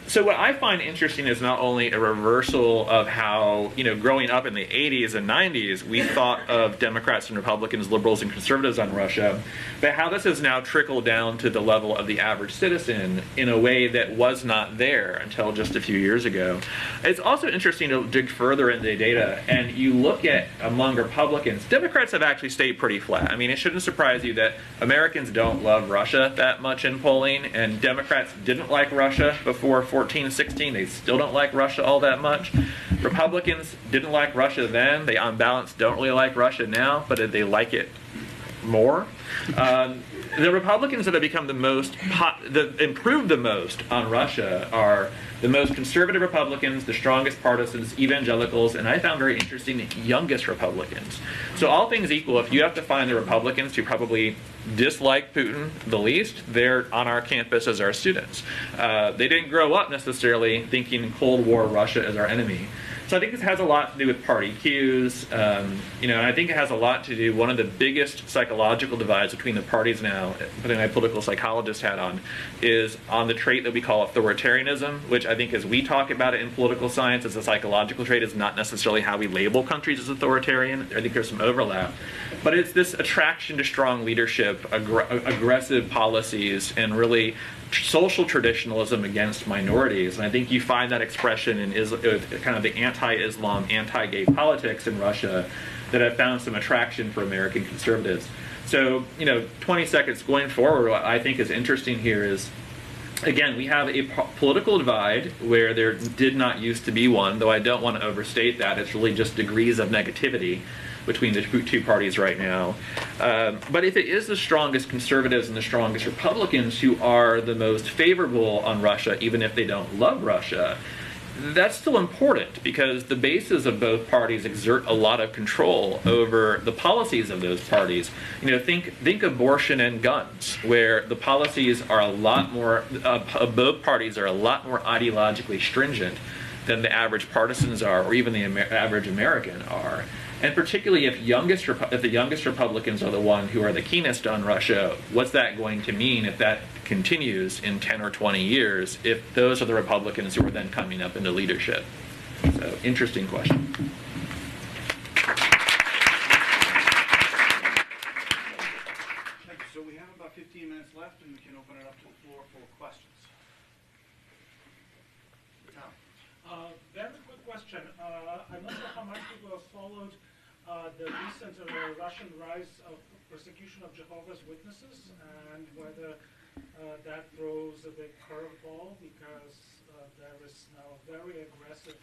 So what I find interesting is not only a reversal of how, growing up in the 80s and 90s, we thought of Democrats and Republicans, liberals and conservatives on Russia, but how this has now trickled down to the level of the average citizen in a way that was not there until just a few years ago. It's also interesting to dig further into the data, and you look at among Republicans, Democrats have actually stayed pretty flat. I mean, it shouldn't surprise you that Americans don't love Russia that much in polling, and Democrats didn't like Russia before 14-16. They still don't like Russia all that much. Republicans didn't like Russia then. They, on balance, don't really like Russia now, but they like it more. The Republicans that have become the most, improved the most on Russia are the most conservative Republicans, the strongest partisans, evangelicals, and I found very interesting, the youngest Republicans. So all things equal, if you have to find the Republicans who probably dislike Putin the least, they're on our campus as our students. They didn't grow up necessarily thinking Cold War Russia as our enemy. So I think this has a lot to do with party cues, and I think it has a lot to do, one of the biggest psychological divides between the parties now, putting my political psychologist hat on, is on the trait that we call authoritarianism, which I think as we talk about it in political science as a psychological trait is not necessarily how we label countries as authoritarian. I think there's some overlap. But it's this attraction to strong leadership, aggressive policies, and really social traditionalism against minorities. And I think you find that expression in kind of the anti-Islam, anti-gay politics in Russia that have found some attraction for American conservatives. So, 20 seconds going forward, what I think is interesting here is, again, we have a political divide where there did not used to be one, though I don't want to overstate that. It's really just degrees of negativity between the two parties right now. But if it is the strongest conservatives and the strongest Republicans who are the most favorable on Russia, even if they don't love Russia, that's still important because the bases of both parties exert a lot of control over the policies of those parties. Think abortion and guns, where the policies are a lot more, of both parties are a lot more ideologically stringent than the average partisans are, or even the average American are. And particularly if the youngest Republicans are the one who are the keenest on Russia, what's that going to mean if that continues in 10 or 20 years, if those are the Republicans who are then coming up into leadership? So, interesting question. Thank you. So we have about 15 minutes left, and we can open it up to the floor for questions. Very quick question. I'm not sure how much people have followed the recent Russian rise of persecution of Jehovah's Witnesses, and whether that throws a big curveball because there is now a very aggressive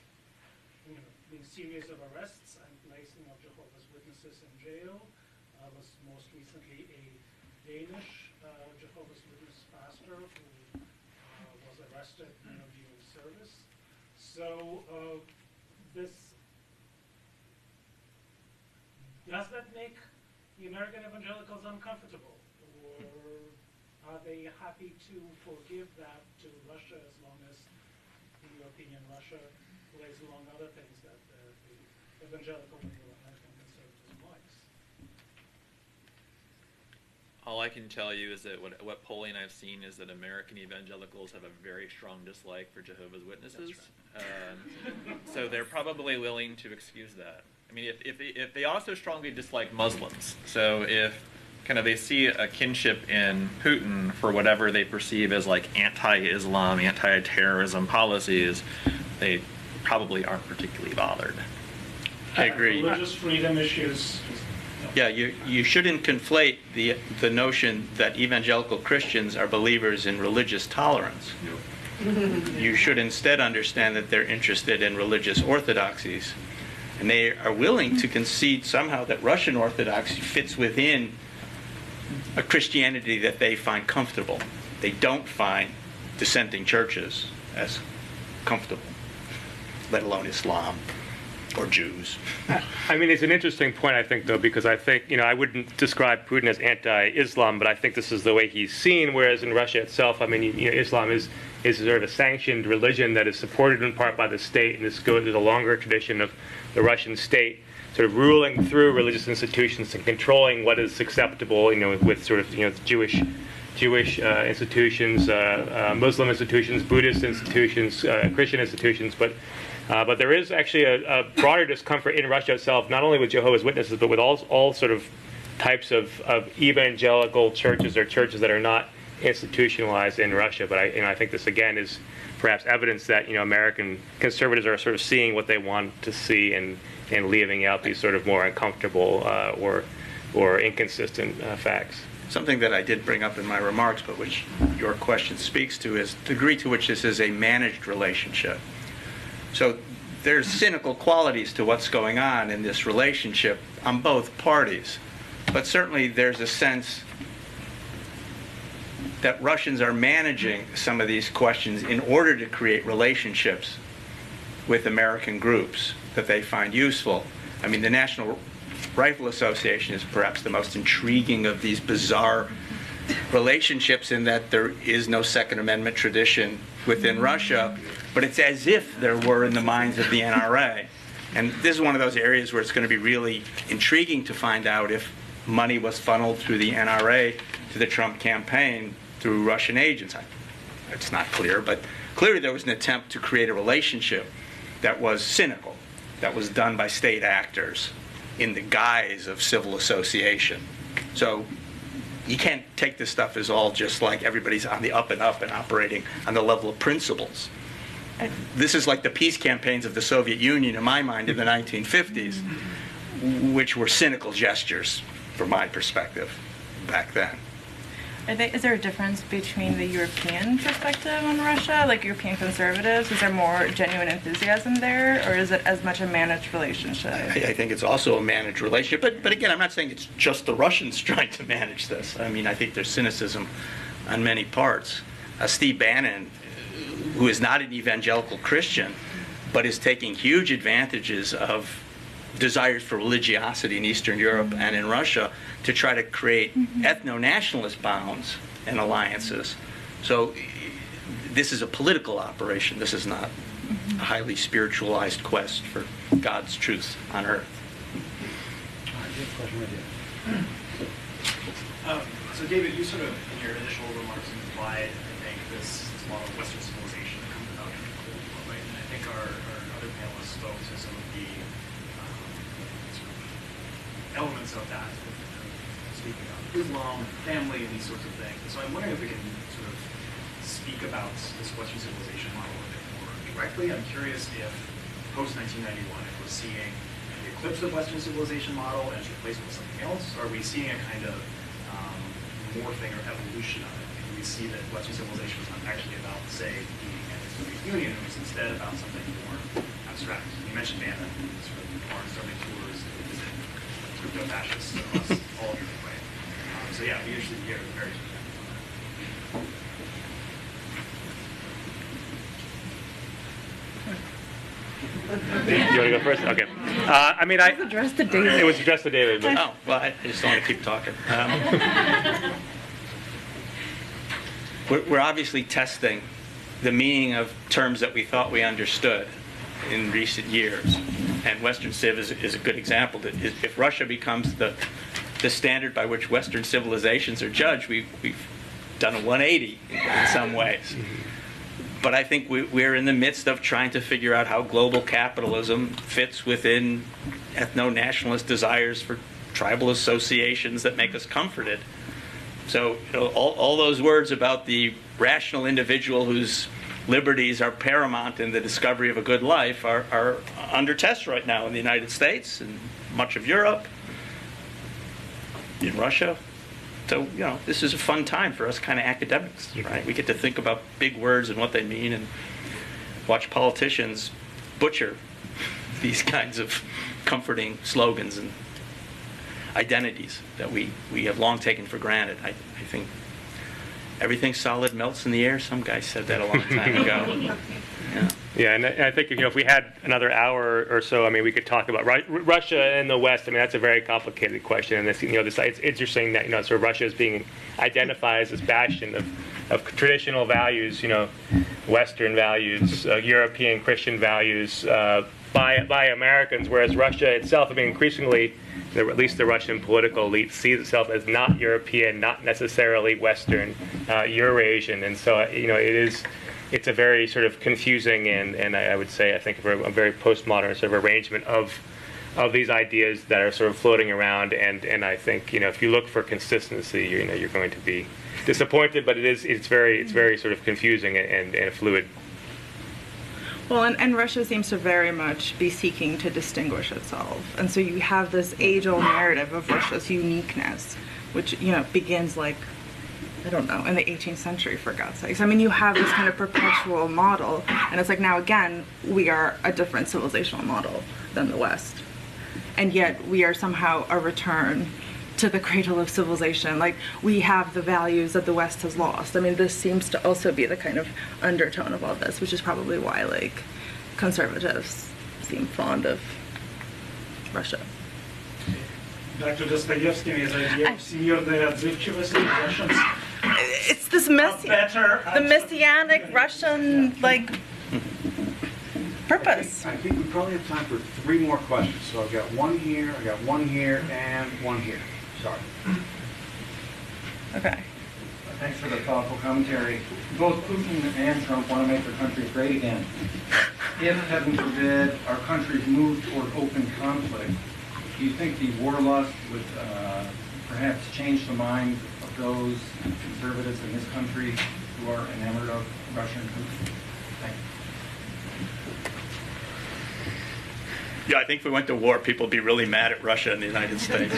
series of arrests and placing of Jehovah's Witnesses in jail. Was most recently a Danish Jehovah's Witness pastor who was arrested during service. So does that make the American evangelicals uncomfortable, or are they happy to forgive that to Russia as long as, in your opinion, Russia lays along other things that the evangelical and the American conservatism likes? All I can tell you is that what polling I've seen is that American evangelicals have a very strong dislike for Jehovah's Witnesses. So they're probably willing to excuse that. I mean, if they also strongly dislike Muslims, so if kind of they see a kinship in Putin for whatever they perceive as like anti-Islam, anti-terrorism policies, they probably aren't particularly bothered. I agree. Religious freedom issues. Yeah, you shouldn't conflate the notion that evangelical Christians are believers in religious tolerance. You should instead understand that they're interested in religious orthodoxies. And they are willing to concede somehow that Russian Orthodoxy fits within a Christianity that they find comfortable. They don't find dissenting churches as comfortable, let alone Islam or Jews. I mean, it's an interesting point, I think, though, because I think, I wouldn't describe Putin as anti-Islam, but I think this is the way he's seen, whereas in Russia itself, I mean, Islam is sort of a sanctioned religion that is supported in part by the state, and this goes to the longer tradition of the Russian state sort of ruling through religious institutions and controlling what is acceptable, with sort of, Jewish institutions, Muslim institutions, Buddhist institutions, Christian institutions, but there is actually a broader discomfort in Russia itself, not only with Jehovah's Witnesses, but with all sort of types of evangelical churches or churches that are not institutionalized in Russia. But I think this again is perhaps evidence that American conservatives are sort of seeing what they want to see and leaving out these sort of more uncomfortable or inconsistent facts. Something that I did bring up in my remarks, but which your question speaks to, is the degree to which this is a managed relationship. So there's cynical qualities to what's going on in this relationship on both parties. But certainly there's a sense that Russians are managing some of these questions in order to create relationships with American groups that they find useful. I mean, the National Rifle Association is perhaps the most intriguing of these bizarre relationships in that there is no Second Amendment tradition within Russia, but it's as if there were in the minds of the NRA. And this is one of those areas where it's going to be really intriguing to find out if money was funneled through the NRA to the Trump campaign through Russian agents. It's not clear, but clearly there was an attempt to create a relationship that was cynical, that was done by state actors in the guise of civil association. So you can't take this stuff as all just like everybody's on the up and operating on the level of principles. This is like the peace campaigns of the Soviet Union, in my mind, in the 1950s, which were cynical gestures, from my perspective, back then. Is there a difference between the European perspective on Russia, like European conservatives? Is there more genuine enthusiasm there, or is it as much a managed relationship? I think it's also a managed relationship, but again, I'm not saying it's just the Russians trying to manage this. I mean, I think there's cynicism on many parts. Steve Bannon, who is not an evangelical Christian, but is taking huge advantages of desires for religiosity in Eastern Europe and in Russia to try to create ethno-nationalist bounds and alliances. So this is a political operation. This is not a highly spiritualized quest for God's truth on earth. So David, you sort of, in your initial remarks, implied, I think, this model of Western civilization comes about in the Cold War, right? And I think our other panelists spoke to some of the sort of elements of that, speaking of Islam, family, and these sorts of things. And so I'm wondering if we can sort of speak about this Western civilization model a bit more directly. I'm curious if post-1991, if we're seeing the eclipse of Western civilization model and it's replaced with something else, or are we seeing a kind of morphing or evolution of it? And we see that Western civilization was not actually about, say, the anti-Soviet Union, it was instead about something more abstract. You mentioned Bannon, sort of barnstorming tours to visit crypto-fascists across all of Europe, right? So yeah, we usually hear the various perspectives on that. You want to go first? Okay. I mean, It was addressed to David. It was addressed to David. But Oh, well, I just don't want to keep talking. We're obviously testing the meaning of terms that we thought we understood in recent years. And Western Civ is a good example. That if Russia becomes the standard by which Western civilizations are judged, we've done a 180 in some ways. But I think we're in the midst of trying to figure out how global capitalism fits within ethno-nationalist desires for tribal associations that make us comforted. So all those words about the rational individual whose liberties are paramount in the discovery of a good life are under test right now in the United States and much of Europe, in Russia. So, this is a fun time for us kind of academics, right? We get to think about big words and what they mean and watch politicians butcher these kinds of comforting slogans and identities that we have long taken for granted. I think everything solid melts in the air. Some guy said that a long time ago. Yeah, and I think if we had another hour or so, I mean, we could talk about Russia and the West. I mean, that's a very complicated question, and it's interesting that sort of Russia is being identified as this bastion of traditional values, Western values, European Christian values by Americans, whereas Russia itself, I mean, increasingly, at least the Russian political elite sees itself as not European, not necessarily Western, Eurasian, and so it's a very sort of confusing and I would say, I think, a very postmodern sort of arrangement of these ideas that are sort of floating around. And I think, if you look for consistency, you're going to be disappointed. But it's very sort of confusing and fluid. Well, and Russia seems to very much be seeking to distinguish itself. And so you have this age-old narrative of Russia's uniqueness, which, begins in the 18th century, for God's sakes. I mean, you have this kind of perpetual model, and it's like, now again, we are a different civilizational model than the West. And yet we are somehow a return to the cradle of civilization. Like, we have the values that the West has lost. I mean, this seems to also be the kind of undertone of all this, which is probably why, like, conservatives seem fond of Russia. Dr. Dostoevsky is idea of всемирной отзывчивости Russians. It's this The messianic Russian, like, purpose. I think we probably have time for 3 more questions. So I've got one here, I got one here, and one here. Sorry. Okay. Thanks for the thoughtful commentary. Both Putin and Trump want to make their countries great again. If, heaven forbid, our countries move toward open conflict, do you think the war lust would perhaps change the mind of those conservatives in this country who are enamored of Russia and Putin? Thank you. Yeah, I think if we went to war, people would be really mad at Russia and the United States.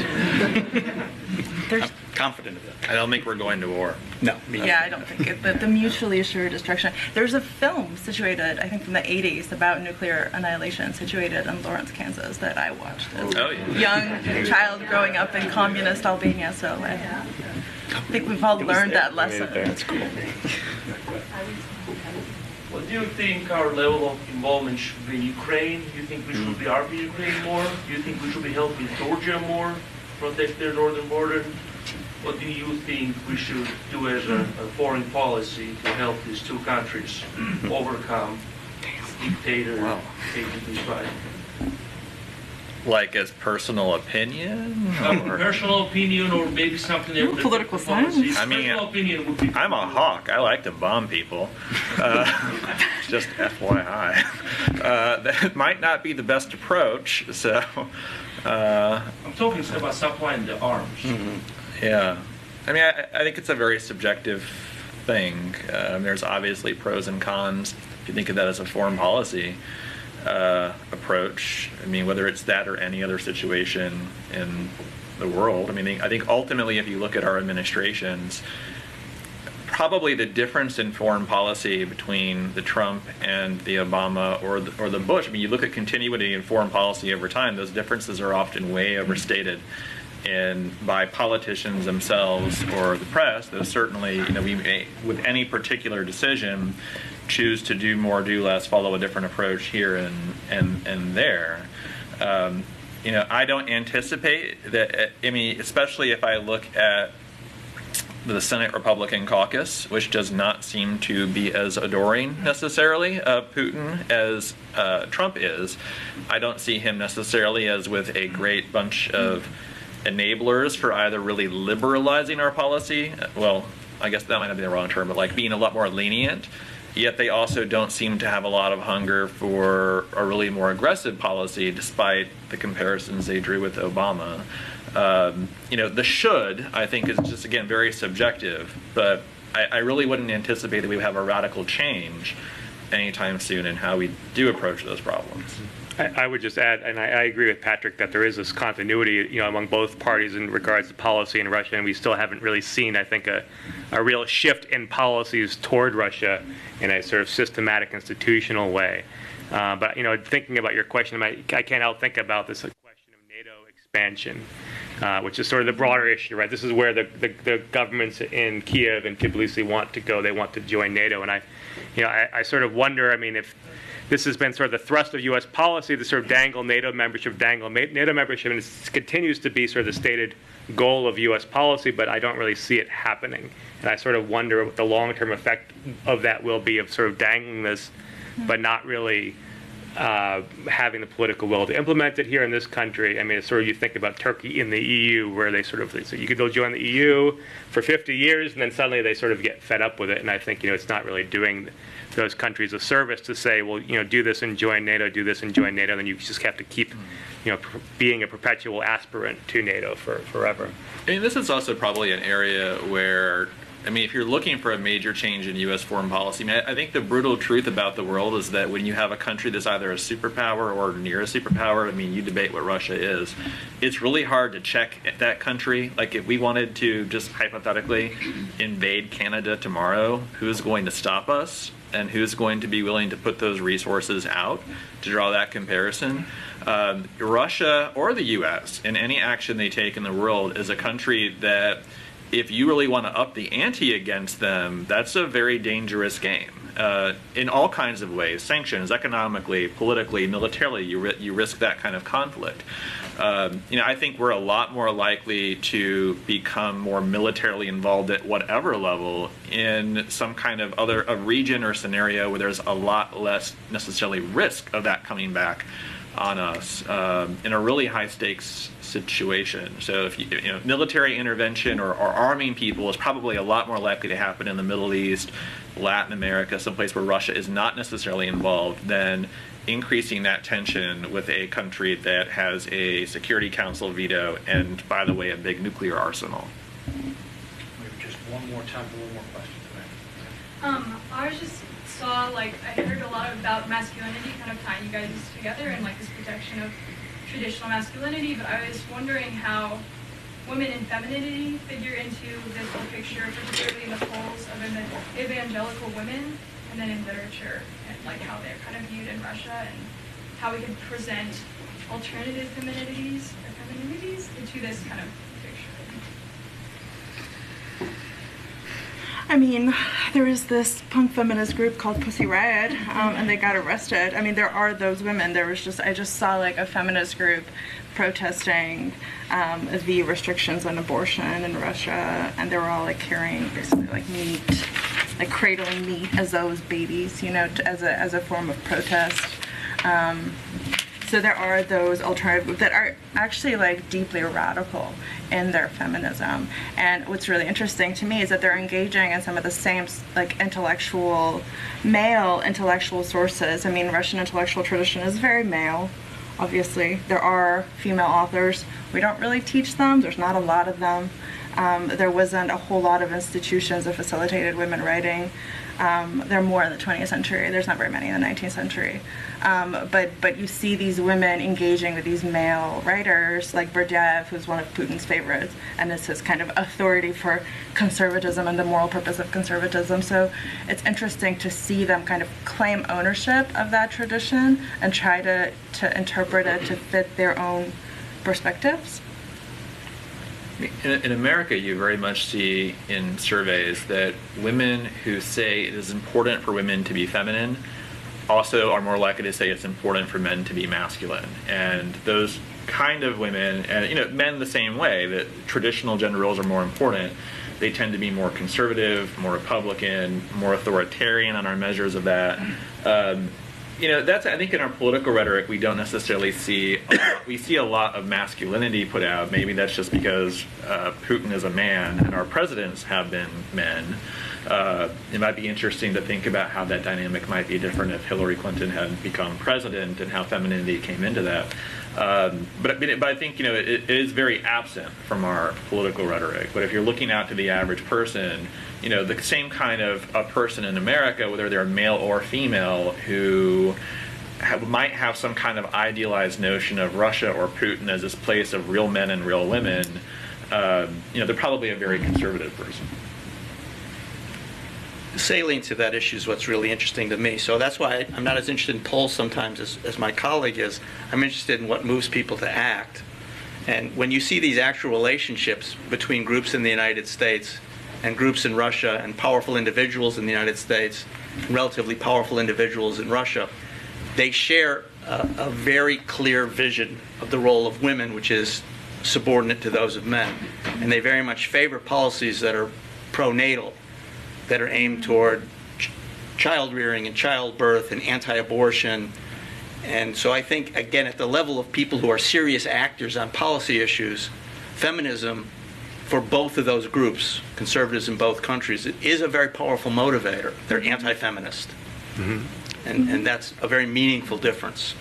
I'm confident of that. I don't think we're going to war. No, Yeah, I don't think it. The mutually assured destruction. There's a film situated, I think, from the 80s about nuclear annihilation, situated in Lawrence, Kansas, that I watched as Oh, a yeah. young child growing up in communist Albania. So I think we've all learned that lesson. That's cool. What do you think our level of involvement should be in Ukraine? Do you think we should be arming Ukraine more? Do you think we should be helping Georgia more, protect their northern border? What do you think we should do as a foreign policy to help these two countries overcome dictator KGB spy? Like as personal opinion? Or- Personal opinion, or maybe something that Political policy. science. I mean, Personal opinion would be. I'm a hawk. I like to bomb people. Just FYI. That might not be the best approach. So, I'm talking about supplying the arms. yeah. I mean, I think it's a very subjective thing. There's obviously pros and cons. If you think of that as a foreign policy approach, I mean, whether it's that or any other situation in the world. I mean, I think ultimately, if you look at our administrations, probably the difference in foreign policy between the Trump and the Obama or the Bush, I mean, you look at continuity in foreign policy over time, those differences are often way overstated by politicians themselves or the press. Though certainly, we may, with any particular decision, choose to do more, do less, follow a different approach here and there. I don't anticipate that. I mean, especially if I look at the Senate Republican caucus, which does not seem to be as adoring necessarily of Putin as Trump is. I don't see him necessarily as with a great bunch of enablers for either really liberalizing our policy. Well, I guess that might not be the wrong term, but like being a lot more lenient. Yet they also don't seem to have a lot of hunger for a really more aggressive policy, despite the comparisons they drew with Obama. The should, I think, is just, again, very subjective, but I really wouldn't anticipate that we would have a radical change anytime soon in how we do approach those problems. I would just add, and I agree with Patrick, that there is this continuity, among both parties in regards to policy in Russia, and we still haven't really seen, I think, a real shift in policies toward Russia in a sort of systematic, institutional way. But thinking about your question, I can't help think about this question of NATO expansion, which is sort of the broader issue, right? This is where the governments in Kiev and Tbilisi want to go. They want to join NATO, and I sort of wonder. I mean, if this has been sort of the thrust of U.S. policy, to sort of dangle NATO membership, and it continues to be sort of the stated goal of U.S. policy, but I don't really see it happening. And I sort of wonder what the long-term effect of that will be, of sort of dangling this, but not really having the political will to implement it here in this country. I mean, it's sort of, you think about Turkey in the EU, where they sort of say you could go join the EU for 50 years, and then suddenly they sort of get fed up with it. And I think, it's not really doing those countries a service to say, well, do this and join NATO, do this and join NATO, then you just have to keep, being a perpetual aspirant to NATO forever. I mean, this is also probably an area where I mean, if you're looking for a major change in U.S. foreign policy, I mean, I think the brutal truth about the world is that when you have a country that's either a superpower or near a superpower, I mean, you debate what Russia is, it's really hard to check that country. Like, if we wanted to just hypothetically invade Canada tomorrow, who's going to stop us? And who's going to be willing to put those resources out to draw that comparison? Russia or the U.S., in any action they take in the world, is a country that, if you really want to up the ante against them, that's a very dangerous game. In all kinds of ways, sanctions, economically, politically, militarily, you risk that kind of conflict. I think we're a lot more likely to become more militarily involved at whatever level in some kind of a region or scenario where there's a lot less necessarily risk of that coming back on us in a really high stakes situation. So if military intervention or arming people is probably a lot more likely to happen in the Middle East, Latin America, someplace where Russia is not necessarily involved, than increasing that tension with a country that has a Security Council veto and, by the way, a big nuclear arsenal. Maybe just one more time for one more question. I heard a lot about masculinity, kind of tying you guys together and like this protection of traditional masculinity, but I was wondering how women and femininity figure into this whole picture, particularly in the polls of evangelical women, and then in literature, and like how they're kind of viewed in Russia, and how we can present alternative femininities into this kind of picture. I mean, there is this punk feminist group called Pussy Riot, and they got arrested. I mean, there are those women. I just saw like a feminist group protesting the restrictions on abortion in Russia, and they were all like carrying basically like meat, like cradling meat as though it was babies, as a form of protest. So there are those alternative groups that are actually like deeply radical in their feminism. And what's really interesting to me is that they're engaging in some of the same like male intellectual sources. I mean, Russian intellectual tradition is very male, obviously. There are female authors. We don't really teach them. There's not a lot of them. There wasn't a whole lot of institutions that facilitated women writing. There are more in the 20th century. There's not very many in the 19th century. But you see these women engaging with these male writers, like Berdyaev, who's one of Putin's favorites, and is his kind of authority for conservatism and the moral purpose of conservatism. So it's interesting to see them kind of claim ownership of that tradition and try to interpret it to fit their own perspectives. In America, you very much see in surveys that women who say it is important for women to be feminine also are more likely to say it's important for men to be masculine. And those kind of women, and men the same way, that traditional gender roles are more important. They tend to be more conservative, more Republican, more authoritarian on our measures of that. That's, I think, in our political rhetoric, we don't necessarily see, we see a lot of masculinity put out. Maybe that's just because Putin is a man and our presidents have been men. It might be interesting to think about how that dynamic might be different if Hillary Clinton had become president and how femininity came into that. But I think, it is very absent from our political rhetoric. But if you're looking out to the average person, the same kind of a person in America, whether they're male or female, who might have some kind of idealized notion of Russia or Putin as this place of real men and real women, they're probably a very conservative person. Salient to that issue is what's really interesting to me. So that's why I'm not as interested in polls sometimes as my colleague is. I'm interested in what moves people to act. And when you see these actual relationships between groups in the United States and groups in Russia, and powerful individuals in the United States, and relatively powerful individuals in Russia, they share a very clear vision of the role of women, which is subordinate to those of men. And they very much favor policies that are pro-natal, that are aimed toward child rearing and childbirth and anti-abortion. And so I think, again, at the level of people who are serious actors on policy issues, feminism for both of those groups, conservatives in both countries, it is a very powerful motivator. They're anti-feminist. Mm-hmm. And that's a very meaningful difference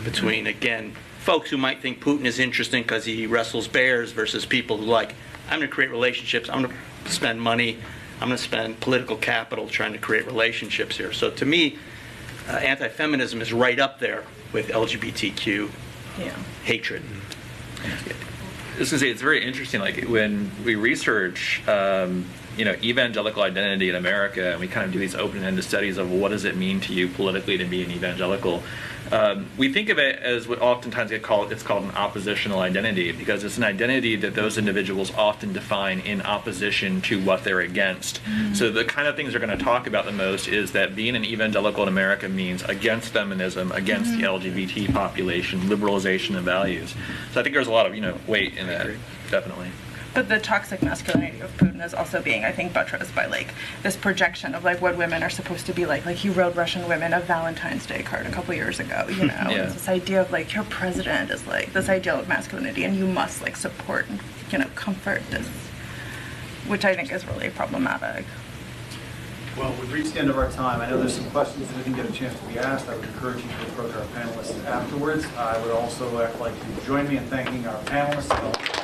between, again, folks who might think Putin is interesting because he wrestles bears versus people who I'm going to create relationships, I'm going to spend money, I'm going to spend political capital trying to create relationships here. So to me, anti-feminism is right up there with LGBTQ hatred. I was going to say, it's very interesting, like when we research evangelical identity in America, and we kind of do these open-ended studies of what does it mean to you politically to be an evangelical. We think of it as what oftentimes it's called an oppositional identity, because it's an identity that those individuals often define in opposition to what they're against. So the kind of things they're going to talk about the most is that being an evangelical in America means against feminism, against the LGBT population, liberalization of values. So I think there's a lot of weight in that, definitely. But the toxic masculinity of Putin is also being, I think, buttressed by like this projection of like what women are supposed to be like. Like he wrote Russian women a Valentine's Day card a couple years ago, you know. Yeah. It's this idea of like your president is like this ideal of masculinity, and you must like support and comfort this, which I think is really problematic. Well, we've reached the end of our time. I know there's some questions that didn't get a chance to be asked. I would encourage you to approach our panelists afterwards. I would also like to join me in thanking our panelists.